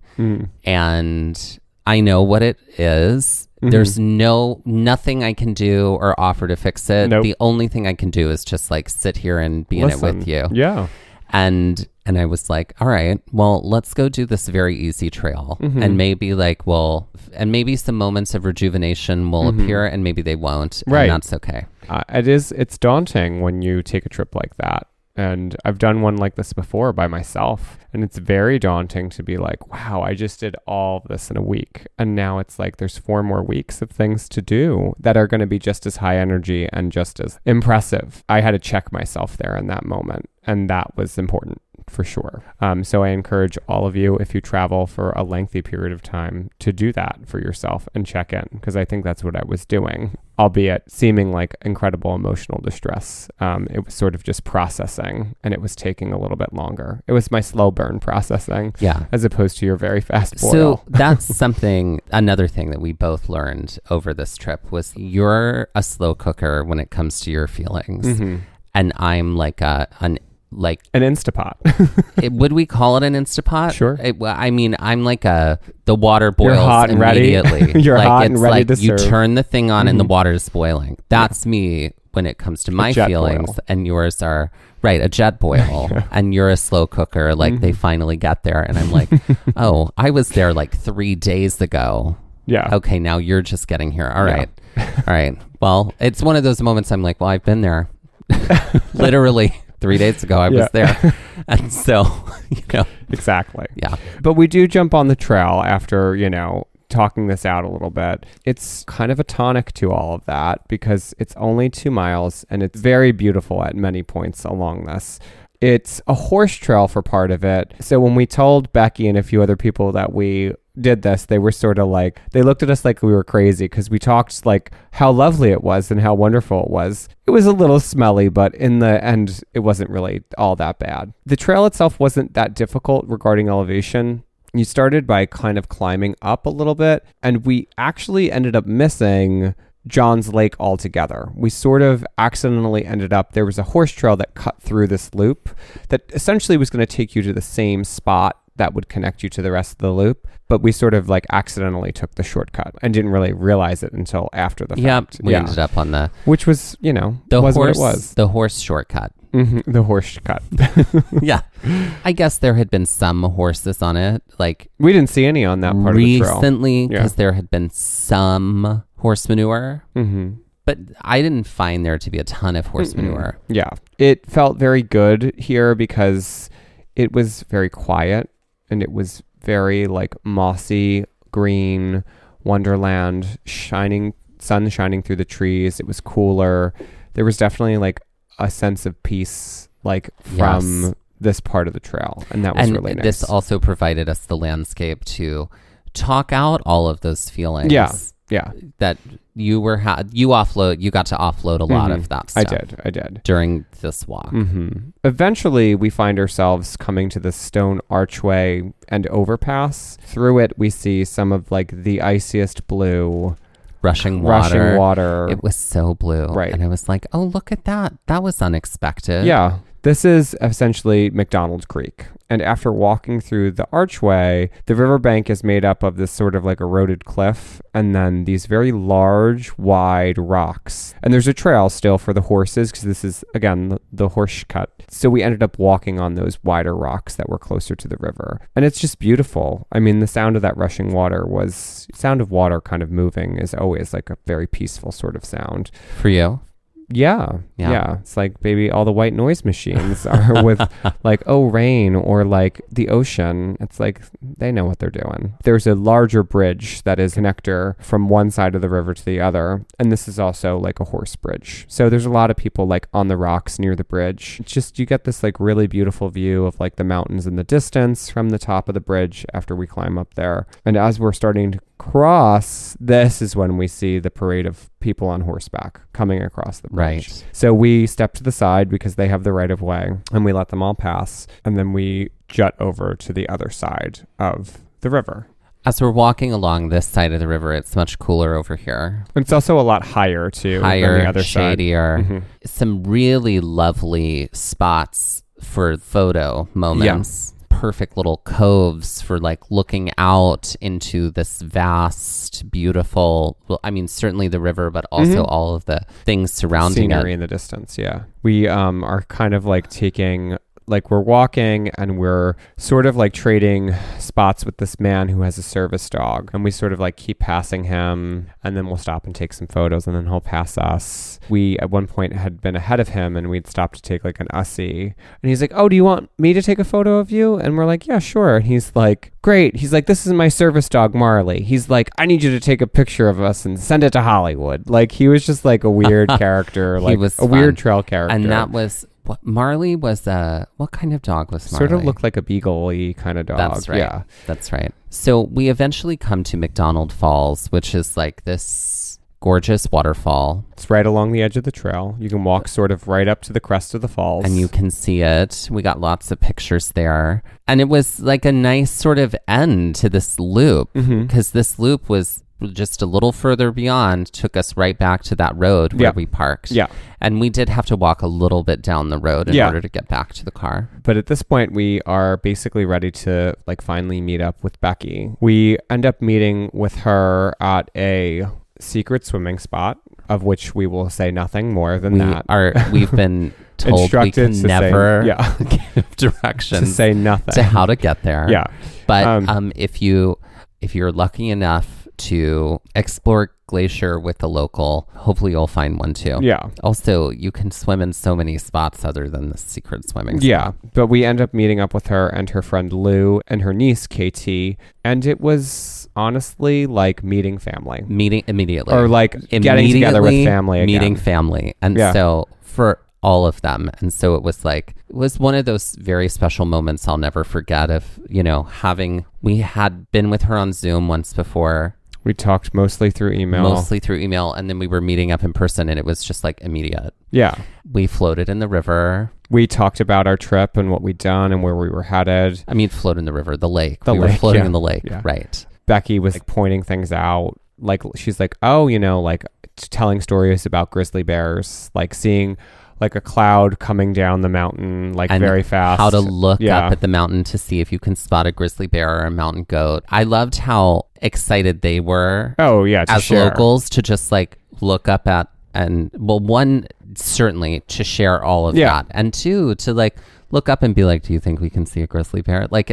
and I know what it is. There's nothing I can do or offer to fix it. Nope. The only thing I can do is just like sit here and be in it with you. Yeah. And I was like, all right, well, let's go do this very easy trail. And maybe maybe some moments of rejuvenation will appear and maybe they won't. Right. And that's okay. It's daunting when you take a trip like that. And I've done one like this before by myself. And it's very daunting to be like, wow, I just did all of this in a week. And now it's like there's 4 more weeks of things to do that are going to be just as high energy and just as impressive. I had to check myself there in that moment. And that was important for sure. So I encourage all of you, if you travel for a lengthy period of time, to do that for yourself and check in, because I think that's what I was doing, albeit seeming like incredible emotional distress. It was sort of just processing, and it was taking a little bit longer. It was my slow burn processing, as opposed to your very fast boil. So that's another thing that we both learned over this trip was you're a slow cooker when it comes to your feelings. And I'm like an Instapot. Would we call it an Instapot? Sure. I'm like the water boils You're hot and ready. immediately. You're like, hot it's and ready like to you serve. turn the thing on and the water is boiling. That's me when it comes to my jet feelings. boil. And yours are, right, a jet boil. And you're a slow cooker. Like they finally get there. And I'm like, oh, I was there like 3 days ago. Yeah. Okay, now you're just getting here. All right. All right. Well, it's one of those moments I'm like, well, I've been there. Literally 3 days ago I was there. And so, Exactly. Yeah. But we do jump on the trail after, talking this out a little bit. It's kind of a tonic to all of that because it's only 2 miles and it's very beautiful at many points along this. It's a horse trail for part of it. So when we told Becky and a few other people that we did this, they were sort of like, they looked at us like we were crazy because we talked like how lovely it was and how wonderful it was. It was a little smelly, but in the end, it wasn't really all that bad. The trail itself wasn't that difficult regarding elevation. You started by kind of climbing up a little bit, and we actually ended up missing John's Lake altogether. We sort of accidentally ended up, there was a horse trail that cut through this loop that essentially was going to take you to the same spot that would connect you to the rest of the loop, but we sort of like accidentally took the shortcut and didn't really realize it until after the fact. We ended up on which was, the was horse, what it was. the horse shortcut. The horse cut. Yeah. I guess there had been some horses on it, like we didn't see any on that part of the trail. Recently, because there had been some horse manure. But I didn't find there to be a ton of horse manure. Yeah. It felt very good here because it was very quiet and it was very like mossy, green, wonderland, sun shining through the trees. It was cooler. There was definitely like a sense of peace like from this part of the trail. And that was really nice. This also provided us the landscape to talk out all of those feelings. Yeah. That you got to offload a lot of that stuff. I did. During this walk. Eventually, we find ourselves coming to the stone archway and overpass. Through it, we see some of like the iciest blue. Rushing water. It It was so blue. Right. And I was like, oh, look at that. That was unexpected. Yeah. This is essentially McDonald Creek. And after walking through the archway, the riverbank is made up of this sort of like eroded cliff and then these very large, wide rocks. And there's a trail still for the horses because this is, again, the horse cut. So we ended up walking on those wider rocks that were closer to the river. And it's just beautiful. I mean, the sound of that rushing water sound of water kind of moving is always like a very peaceful sort of sound. For you? Yeah. It's like maybe all the white noise machines are with like, rain or like the ocean. It's like they know what they're doing. There's a larger bridge that is a connector from one side of the river to the other. And this is also like a horse bridge. So there's a lot of people like on the rocks near the bridge. It's just, you get this like really beautiful view of like the mountains in the distance from the top of the bridge after we climb up there. And as we're starting to cross, this is when we see the parade of people on horseback coming across the bridge. Right. So we step to the side because they have the right of way, and we let them all pass, and then we jut over to the other side of the river. As we're walking along this side of the river, it's much cooler over here. It's also a lot higher too than the other shadier. side. Some really lovely spots for photo moments. Perfect little coves for like looking out into this vast, beautiful, well, I mean, certainly the river, but also all of the things surrounding Scenery it. in the distance, yeah. We are kind of like taking, like we're walking and we're sort of like trading spots with this man who has a service dog, and we sort of like keep passing him, and then we'll stop and take some photos, and then he'll pass us. We at one point had been ahead of him, and we'd stopped to take like an Ussie, and he's like, oh, do you want me to take a photo of you? And we're like, yeah, sure. And he's like, great. He's like, this is my service dog Marley. He's like, I need you to take a picture of us and send it to Hollywood. Like, he was just like a weird character, like was a weird trail character. And that was what Marley was. What kind of dog was Marley? Sort of looked like a beagle-y kind of dog. That's right. Yeah. That's right. So we eventually come to Mcdonald Falls, which is like this gorgeous waterfall. It's right along the edge of the trail. You can walk sort of right up to the crest of the falls. And you can see it. We got lots of pictures there. And it was like a nice sort of end to this loop, because this loop was just a little further beyond, took us right back to that road where we parked. Yeah. And we did have to walk a little bit down the road in order to get back to the car. But at this point, we are basically ready to like finally meet up with Becky. We end up meeting with her at a secret swimming spot, of which we will say nothing more than We've been told instructed we can to never say, give directions to say nothing to how to get there. Yeah. But if you're lucky enough to explore Glacier with the local, hopefully you'll find one too. Yeah. Also, you can swim in so many spots other than the secret swimming Yeah. spot. But we end up meeting up with her and her friend Lou and her niece KT, and it was honestly like meeting family. Meeting immediately. Or like getting together with family again. Meeting family. And so for all of them. And so it was one of those very special moments I'll never forget of, we had been with her on Zoom once before. We talked mostly through email. And then we were meeting up in person, and it was just like immediate. Yeah. We floated in the river. We talked about our trip and what we'd done and where we were headed. I mean, float in the river, the lake. We were floating in the lake, right. Becky was like pointing things out. Like, she's like, oh, like telling stories about grizzly bears, like seeing like a cloud coming down the mountain, like and very fast. How to look up at the mountain to see if you can spot a grizzly bear or a mountain goat. I loved how excited they were. Oh yeah, as locals to just like look up at, and well, one, certainly to share all of that, and two, to like look up and be like, do you think we can see a grizzly bear? Like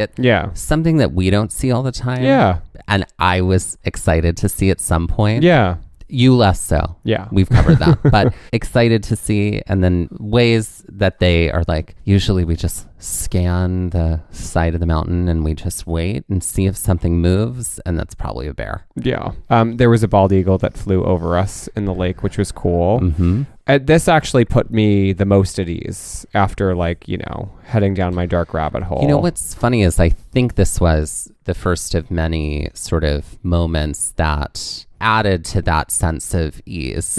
something that we don't see all the time. Yeah. And I was excited to see at some point. Yeah. You less so. Yeah. We've covered that. But excited to see, and then ways that they are like, usually we just scan the side of the mountain and we just wait and see if something moves, and that's probably a bear. Yeah. There was a bald eagle that flew over us in the lake, which was cool. Mm-hmm. This actually put me the most at ease after heading down my dark rabbit hole. What's funny is I think this was the first of many sort of moments that added to that sense of ease,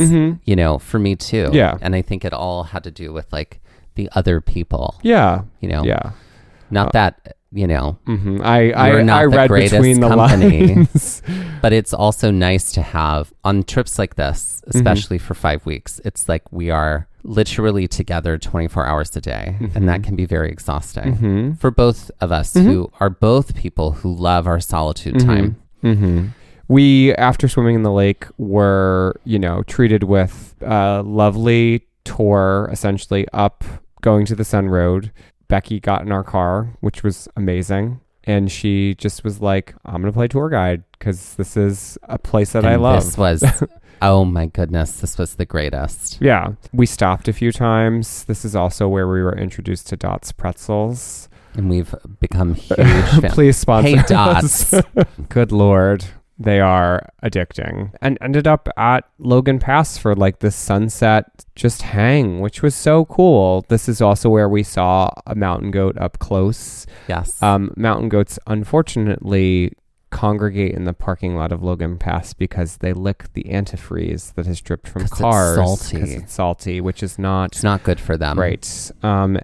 for me too. Yeah. And I think it all had to do with like the other people. Yeah. Yeah. Not that, Mm-hmm. we're not I the read greatest between the company, lines. but it's also nice to have on trips like this, especially for 5 weeks. It's like we are literally together 24 hours a day, and that can be very exhausting for both of us who are both people who love our solitude time. Mm-hmm. We, after swimming in the lake, were, treated with a lovely tour, essentially up going to the Sun Road. Becky got in our car, which was amazing. And she just was like, I'm going to play tour guide because this is a place that I love. This was, oh my goodness, this was the greatest. Yeah. We stopped a few times. This is also where we were introduced to Dot's Pretzels. And we've become huge fans. Please sponsor us. Dots. Good Lord. They are addicting. And ended up at Logan Pass for like this sunset just hang, which was so cool. This is also where we saw a mountain goat up close. Yes. Mountain goats, unfortunately, congregate in the parking lot of Logan Pass because they lick the antifreeze that has dripped from 'Cause cars. it's It's salty, which is not... It's not good for them. Right.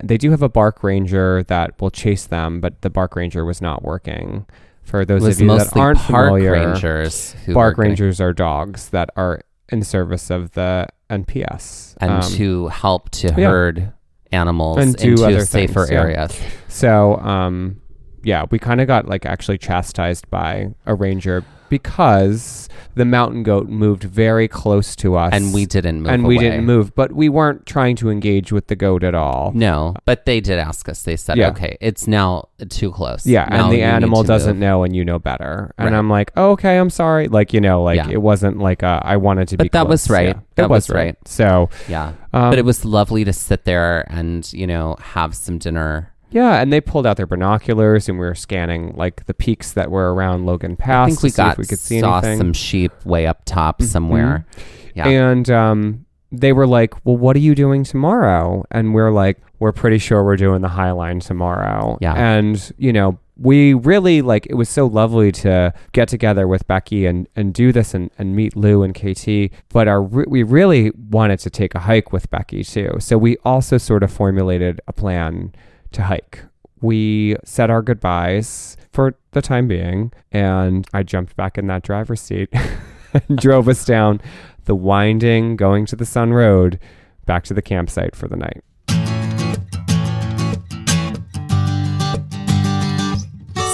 They do have a bark ranger that will chase them, but the bark ranger was not working. For those of you that aren't familiar, rangers bark rangers are dogs that are in service of the NPS. And to help to herd animals and do into other safer things, yeah. areas. So, we kind of got like actually chastised by a ranger because the mountain goat moved very close to us. And we didn't move And away. we didn't move, but we weren't trying to engage with the goat at all. No, but they did ask us. They said, okay, it's now too close. Yeah, Now and the you animal need to doesn't move. know and you know better. And Right. I'm like, oh, okay, I'm sorry. Like, it wasn't like I wanted to be But that close. was right. Yeah, That it was was right. right. So, Yeah. But it was lovely to sit there and, have some dinner. yeah, and they pulled out their binoculars and we were scanning like the peaks that were around Logan Pass I think we to see if got we could see saw anything. some sheep way up top somewhere. Yeah. And they were like, well, what are you doing tomorrow? And we're like, we're pretty sure we're doing the High Line tomorrow. Yeah. And, we really it was so lovely to get together with Becky and do this and meet Lou and KT. But we really wanted to take a hike with Becky too. So we also sort of formulated a plan to hike. We said our goodbyes for the time being, and I jumped back in that driver's seat and drove us down the winding, going to the Sun Road, back to the campsite for the night.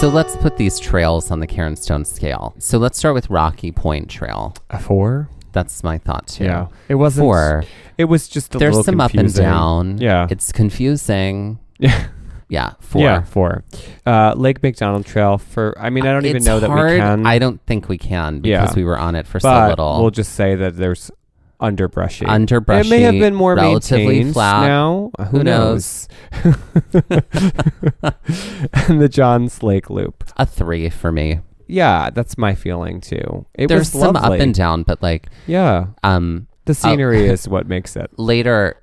So let's put these trails on the Karen Stone scale. So let's start with Rocky Point Trail. A 4? That's my thought too. Yeah. It wasn't... 4. It was just a There's little some confusing. up and down. Yeah. It's confusing. Yeah. Yeah, 4. Yeah, 4. Lake McDonald Trail I don't even It's know that hard. we can. I don't think we can because Yeah. we were on it for but so little. we'll just say that there's underbrushy. Underbrushy, It may have been more relatively maintained flat. now. Who knows? knows? And the Johns Lake Loop. A 3 for me. Yeah, that's my feeling too. There's was some lovely. up and down, but Yeah. The scenery is what makes it. later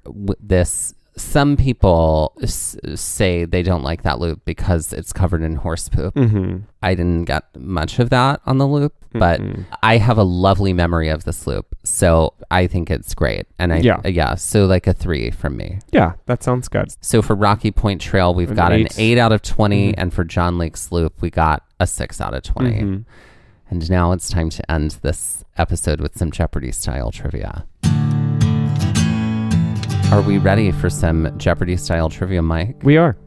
some people say they don't like that loop because it's covered in horse poop. Mm-hmm. I didn't get much of that on the loop, but I have a lovely memory of this loop, so I think it's great. And so like a 3 from me. Yeah, that sounds good. So for Rocky Point Trail, we've got an 8 out of 20, and for John Lake's Loop, we got a 6 out of 20. Mm-hmm. And now it's time to end this episode with some Jeopardy style trivia. Are we ready for some Jeopardy style trivia, Mike? We are.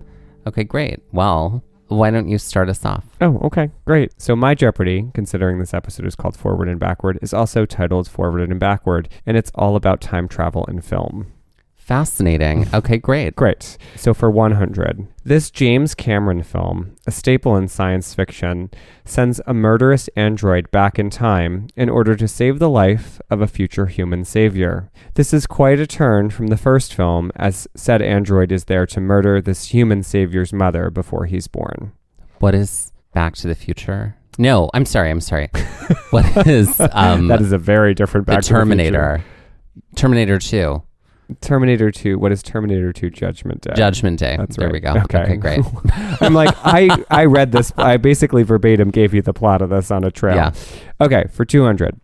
Okay, great. Well, why don't you start us off? Oh, okay, great. So my Jeopardy, considering this episode is called Forward and Backward, is also titled Forward and Backward, and it's all about time travel in film. Fascinating. Okay, great. Great. So for 100, this James Cameron film, a staple in science fiction, sends a murderous android back in time in order to save the life of a future human savior. This is quite a turn from the first film, as said android is there to murder this human savior's mother before he's born. What is Back to the Future? No, I'm sorry. What is that is a very different Back to the Terminator? Terminator 2. Terminator 2. What is Terminator 2 Judgment Day? Judgment Day. That's there right. we go. Okay, great. I'm like, I read this. I basically verbatim gave you the plot of this on a trail. Yeah. Okay, for 200.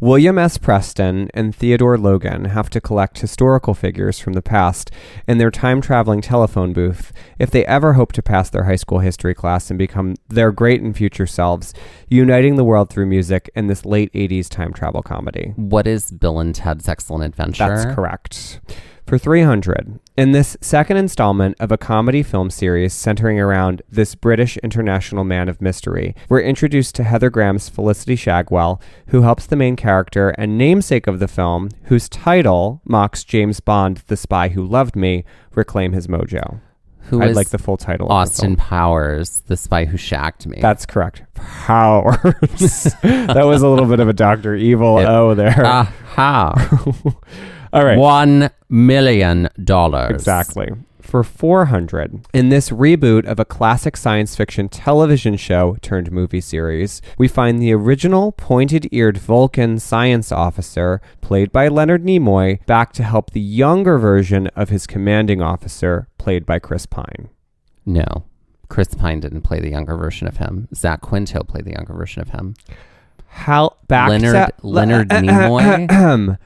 William S. Preston and Theodore Logan have to collect historical figures from the past in their time-traveling telephone booth if they ever hope to pass their high school history class and become their great and future selves, uniting the world through music in this late 80s time travel comedy. What is Bill and Ted's Excellent Adventure? That's correct. For 300, in this second installment of a comedy film series centering around this British international man of mystery, we're introduced to Heather Graham's Felicity Shagwell, who helps the main character and namesake of the film, whose title mocks James Bond, the spy who loved me, reclaim his mojo. I'd like the full title. Austin Powers, the spy who shagged me. That's correct. Powers. That was a little bit of a Dr. Evil there. How? All right. $1 million. Exactly. For 400, in this reboot of a classic science fiction television show turned movie series, we find the original pointed-eared Vulcan science officer, played by Leonard Nimoy, back to help the younger version of his commanding officer, played by Chris Pine. No. Chris Pine didn't play the younger version of him. Zach Quinto played the younger version of him. Leonard Nimoy.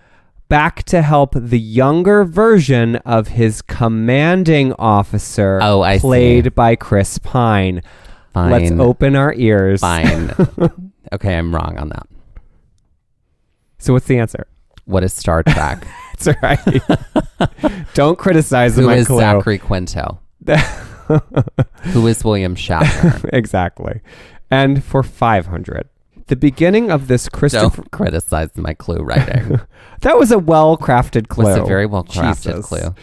Back to help the younger version of his commanding officer, played by Chris Pine. Fine. Let's open our ears. Fine. Okay, I'm wrong on that. So what's the answer? What is Star Trek? That's right. Don't criticize Who my is clue. Zachary Quinto? Who is William Shatner? Exactly. And for 500, the beginning of this Christopher... Don't criticize my clue writing. That was a well-crafted clue. It was a very well-crafted Jesus. clue.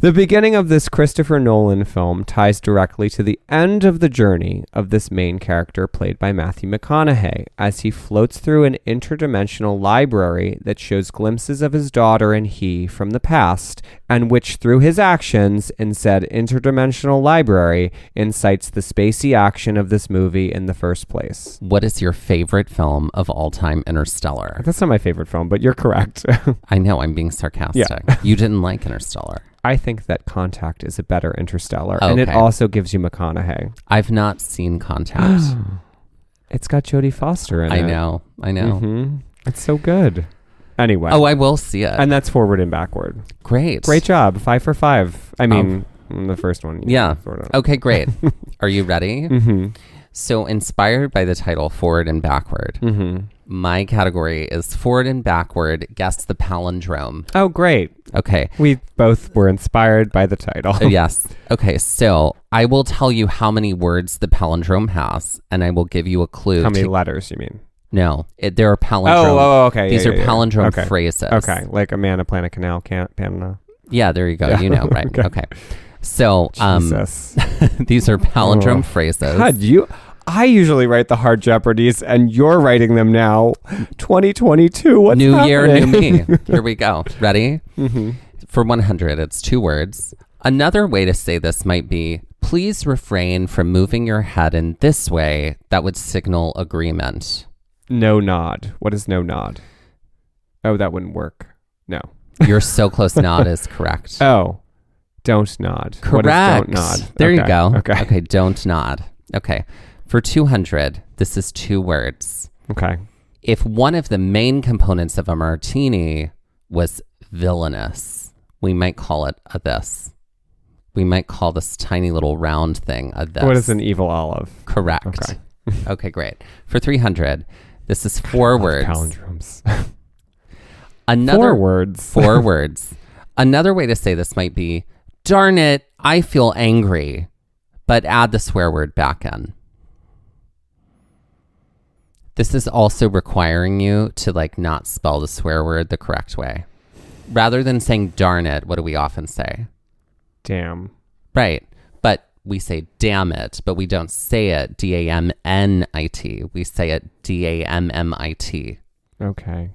The beginning of this Christopher Nolan film ties directly to the end of the journey of this main character played by Matthew McConaughey as he floats through an interdimensional library that shows glimpses of his daughter and he from the past, and which through his actions in said interdimensional library incites the spacey action of this movie in the first place. What is your favorite film of all time? Interstellar. That's not my favorite film, but you're correct. I know, I'm being sarcastic. Yeah. You didn't like Interstellar. I think that Contact is a better Interstellar, and it Okay. also gives you McConaughey. I've not seen Contact. It's got Jodie Foster in it. I know. Mm-hmm. It's so good. Anyway. Oh, I will see it. And that's forward and backward. Great. Great job. 5 for 5. I mean, the first one. Yeah. Sort of. Okay, great. Are you ready? Mm-hmm. So, inspired by the title Forward and Backward, my category is Forward and Backward, Guess the Palindrome. Oh, great. Okay. We both were inspired by the title. Yes. Okay, so I will tell you how many words the palindrome has, and I will give you a clue. How many letters, you mean? No, there are palindrome. Oh, okay. These Yeah, are yeah, yeah. palindrome Okay. phrases. Okay, like a man, a planet, canal, can't, Panama. Yeah, there you go. Yeah. You know, right? Okay. So, Jesus. these are palindrome phrases. God, I usually write the hard Jeopardies, and you're writing them now. 2022. What's New happening? year, new me. Here we go. Ready? Mm-hmm. For 100, it's 2 words. Another way to say this might be, please refrain from moving your head in this way that would signal agreement. No nod. What is no nod? Oh, that wouldn't work. No. You're so close. Nod is correct. Oh, don't nod. Correct. What is don't nod? There you Okay, go. Okay. Don't nod. Okay. For 200, this is 2 words. Okay. If one of the main components of a martini was villainous, we might call it a this. We might call this tiny little round thing a this. What is an evil olive? Correct. Okay. Okay, great. For 300, this is 4 words. Palindromes. 4 words. 4 words. Another way to say this might be, darn it, I feel angry, but add the swear word back in. This is also requiring you to not spell the swear word the correct way. Rather than saying darn it, what do we often say? Damn. Right. But we say damn it, but we don't say it D-A-M-N-I-T. We say it D-A-M-M-I-T. Okay.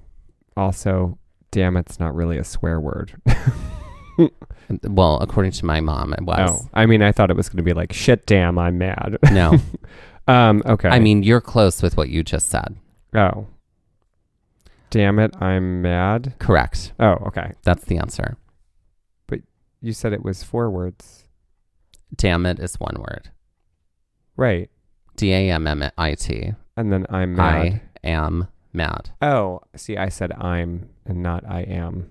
Also, damn it's not really a swear word. Well, according to my mom, it was. Oh, I mean, I thought it was going to be like, shit, damn, I'm mad. No. Okay. I mean, you're close with what you just said. Oh. Damn it, I'm mad? Correct. Oh, okay. That's the answer. But you said it was 4 words. Damn it is 1 word. Right. D-A-M-M-I-T. And then I'm mad. I am mad. Oh, see, I said I'm and not I am.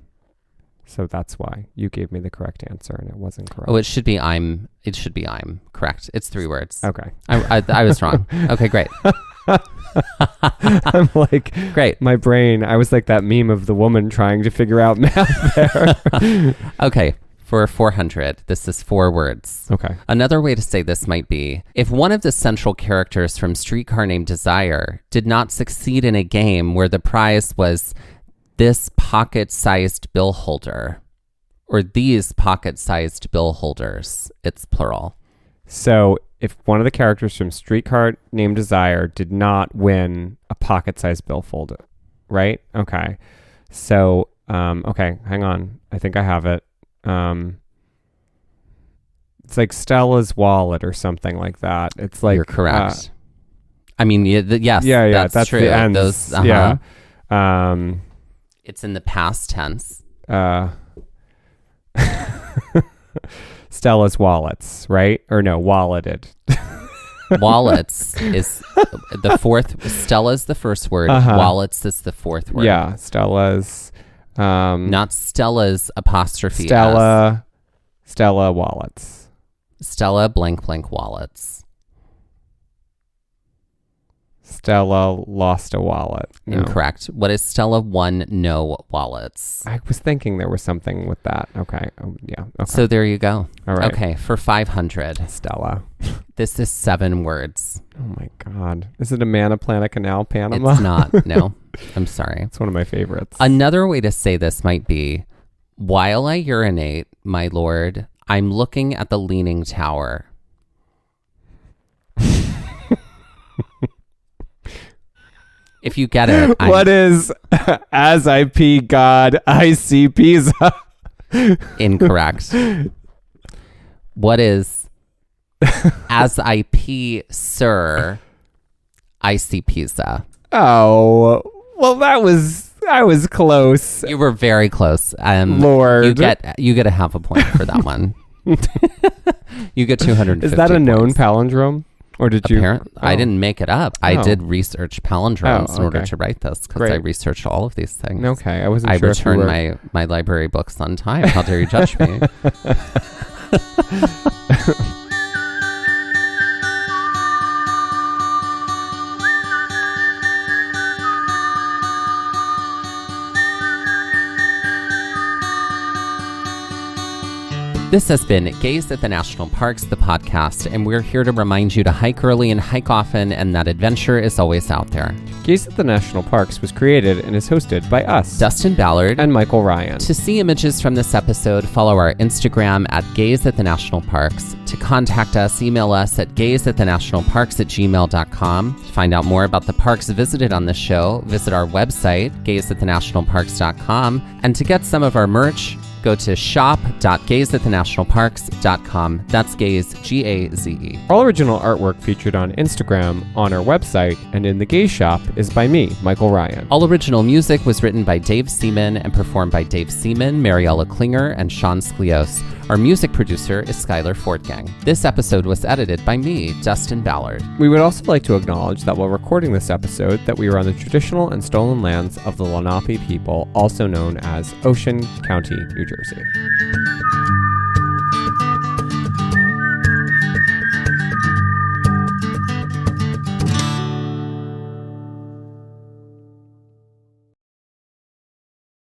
So that's why you gave me the correct answer and it wasn't correct. Oh, it should be I'm. It should be I'm. Correct. It's 3 words. Okay. I was wrong. Okay, great. I'm like, Great. my brain, I was like that meme of the woman trying to figure out math there. Okay, for 400, this is 4 words. Okay. Another way to say this might be, if one of the central characters from Streetcar Named Desire did not succeed in a game where the prize was this pocket-sized bill holder, or these pocket-sized bill holders, it's plural. So if one of the characters from Streetcar Named Desire did not win a pocket-sized billfold, right? Okay. So, okay, hang on. I think I have it. It's like Stella's wallet or something like that. It's like You're correct. I mean, yes. Yeah, that's true. the end. Those, Yeah. It's in the past tense. Stella's wallets, right? Or no, walleted. Wallets is the fourth. Stella's the first word. Wallets is the fourth word. Yeah, Stella's. Not Stella's apostrophe. Stella wallets. Stella blank blank wallets. Stella lost a wallet. No. Incorrect. What is Stella won no wallets? I was thinking there was something with that. Okay. Yeah. Okay. So there you go. All right. Okay, for 500. Stella. This is 7 words. Oh my God. Is it a Mana Plana Canal Panama? It's not. No. I'm sorry. It's one of my favorites. Another way to say this might be, while I urinate, my lord, I'm looking at the Leaning Tower. If you get it. What is as I pee God, I see Pisa? Incorrect. What is as I pee, sir, I see Pisa? Oh, well, I was close. You were very close. Lord. You get a half a point for that one. You get 250. Is that a known points. palindrome? Or did you? I didn't make it up. I did research palindromes in order okay. to write this because I researched all of these things. Okay, I wasn't I sure. returned my library books on time. How dare you judge me? This has been Gaze at the National Parks, the podcast, and we're here to remind you to hike early and hike often, and that adventure is always out there. Gaze at the National Parks was created and is hosted by us, Dustin Ballard and Michael Ryan. To see images from this episode, follow our Instagram at Gaze at the National Parks. To contact us, email us at gazeatthenationalparks@gmail.com. To find out more about the parks visited on this show, visit our website, gazeatthenationalparks.com. And to get some of our merch, go to shop.gazeatthenationalparks.com. That's Gaze, G-A-Z-E. All original artwork featured on Instagram, on our website, and in the Gaze Shop is by me, Michael Ryan. All original music was written by Dave Seaman and performed by Dave Seaman, Mariella Klinger, and Sean Sklios. Our music producer is Skyler Fortgang. This episode was edited by me, Dustin Ballard. We would also like to acknowledge that while recording this episode, that we were on the traditional and stolen lands of the Lenape people, also known as Ocean County, New Jersey.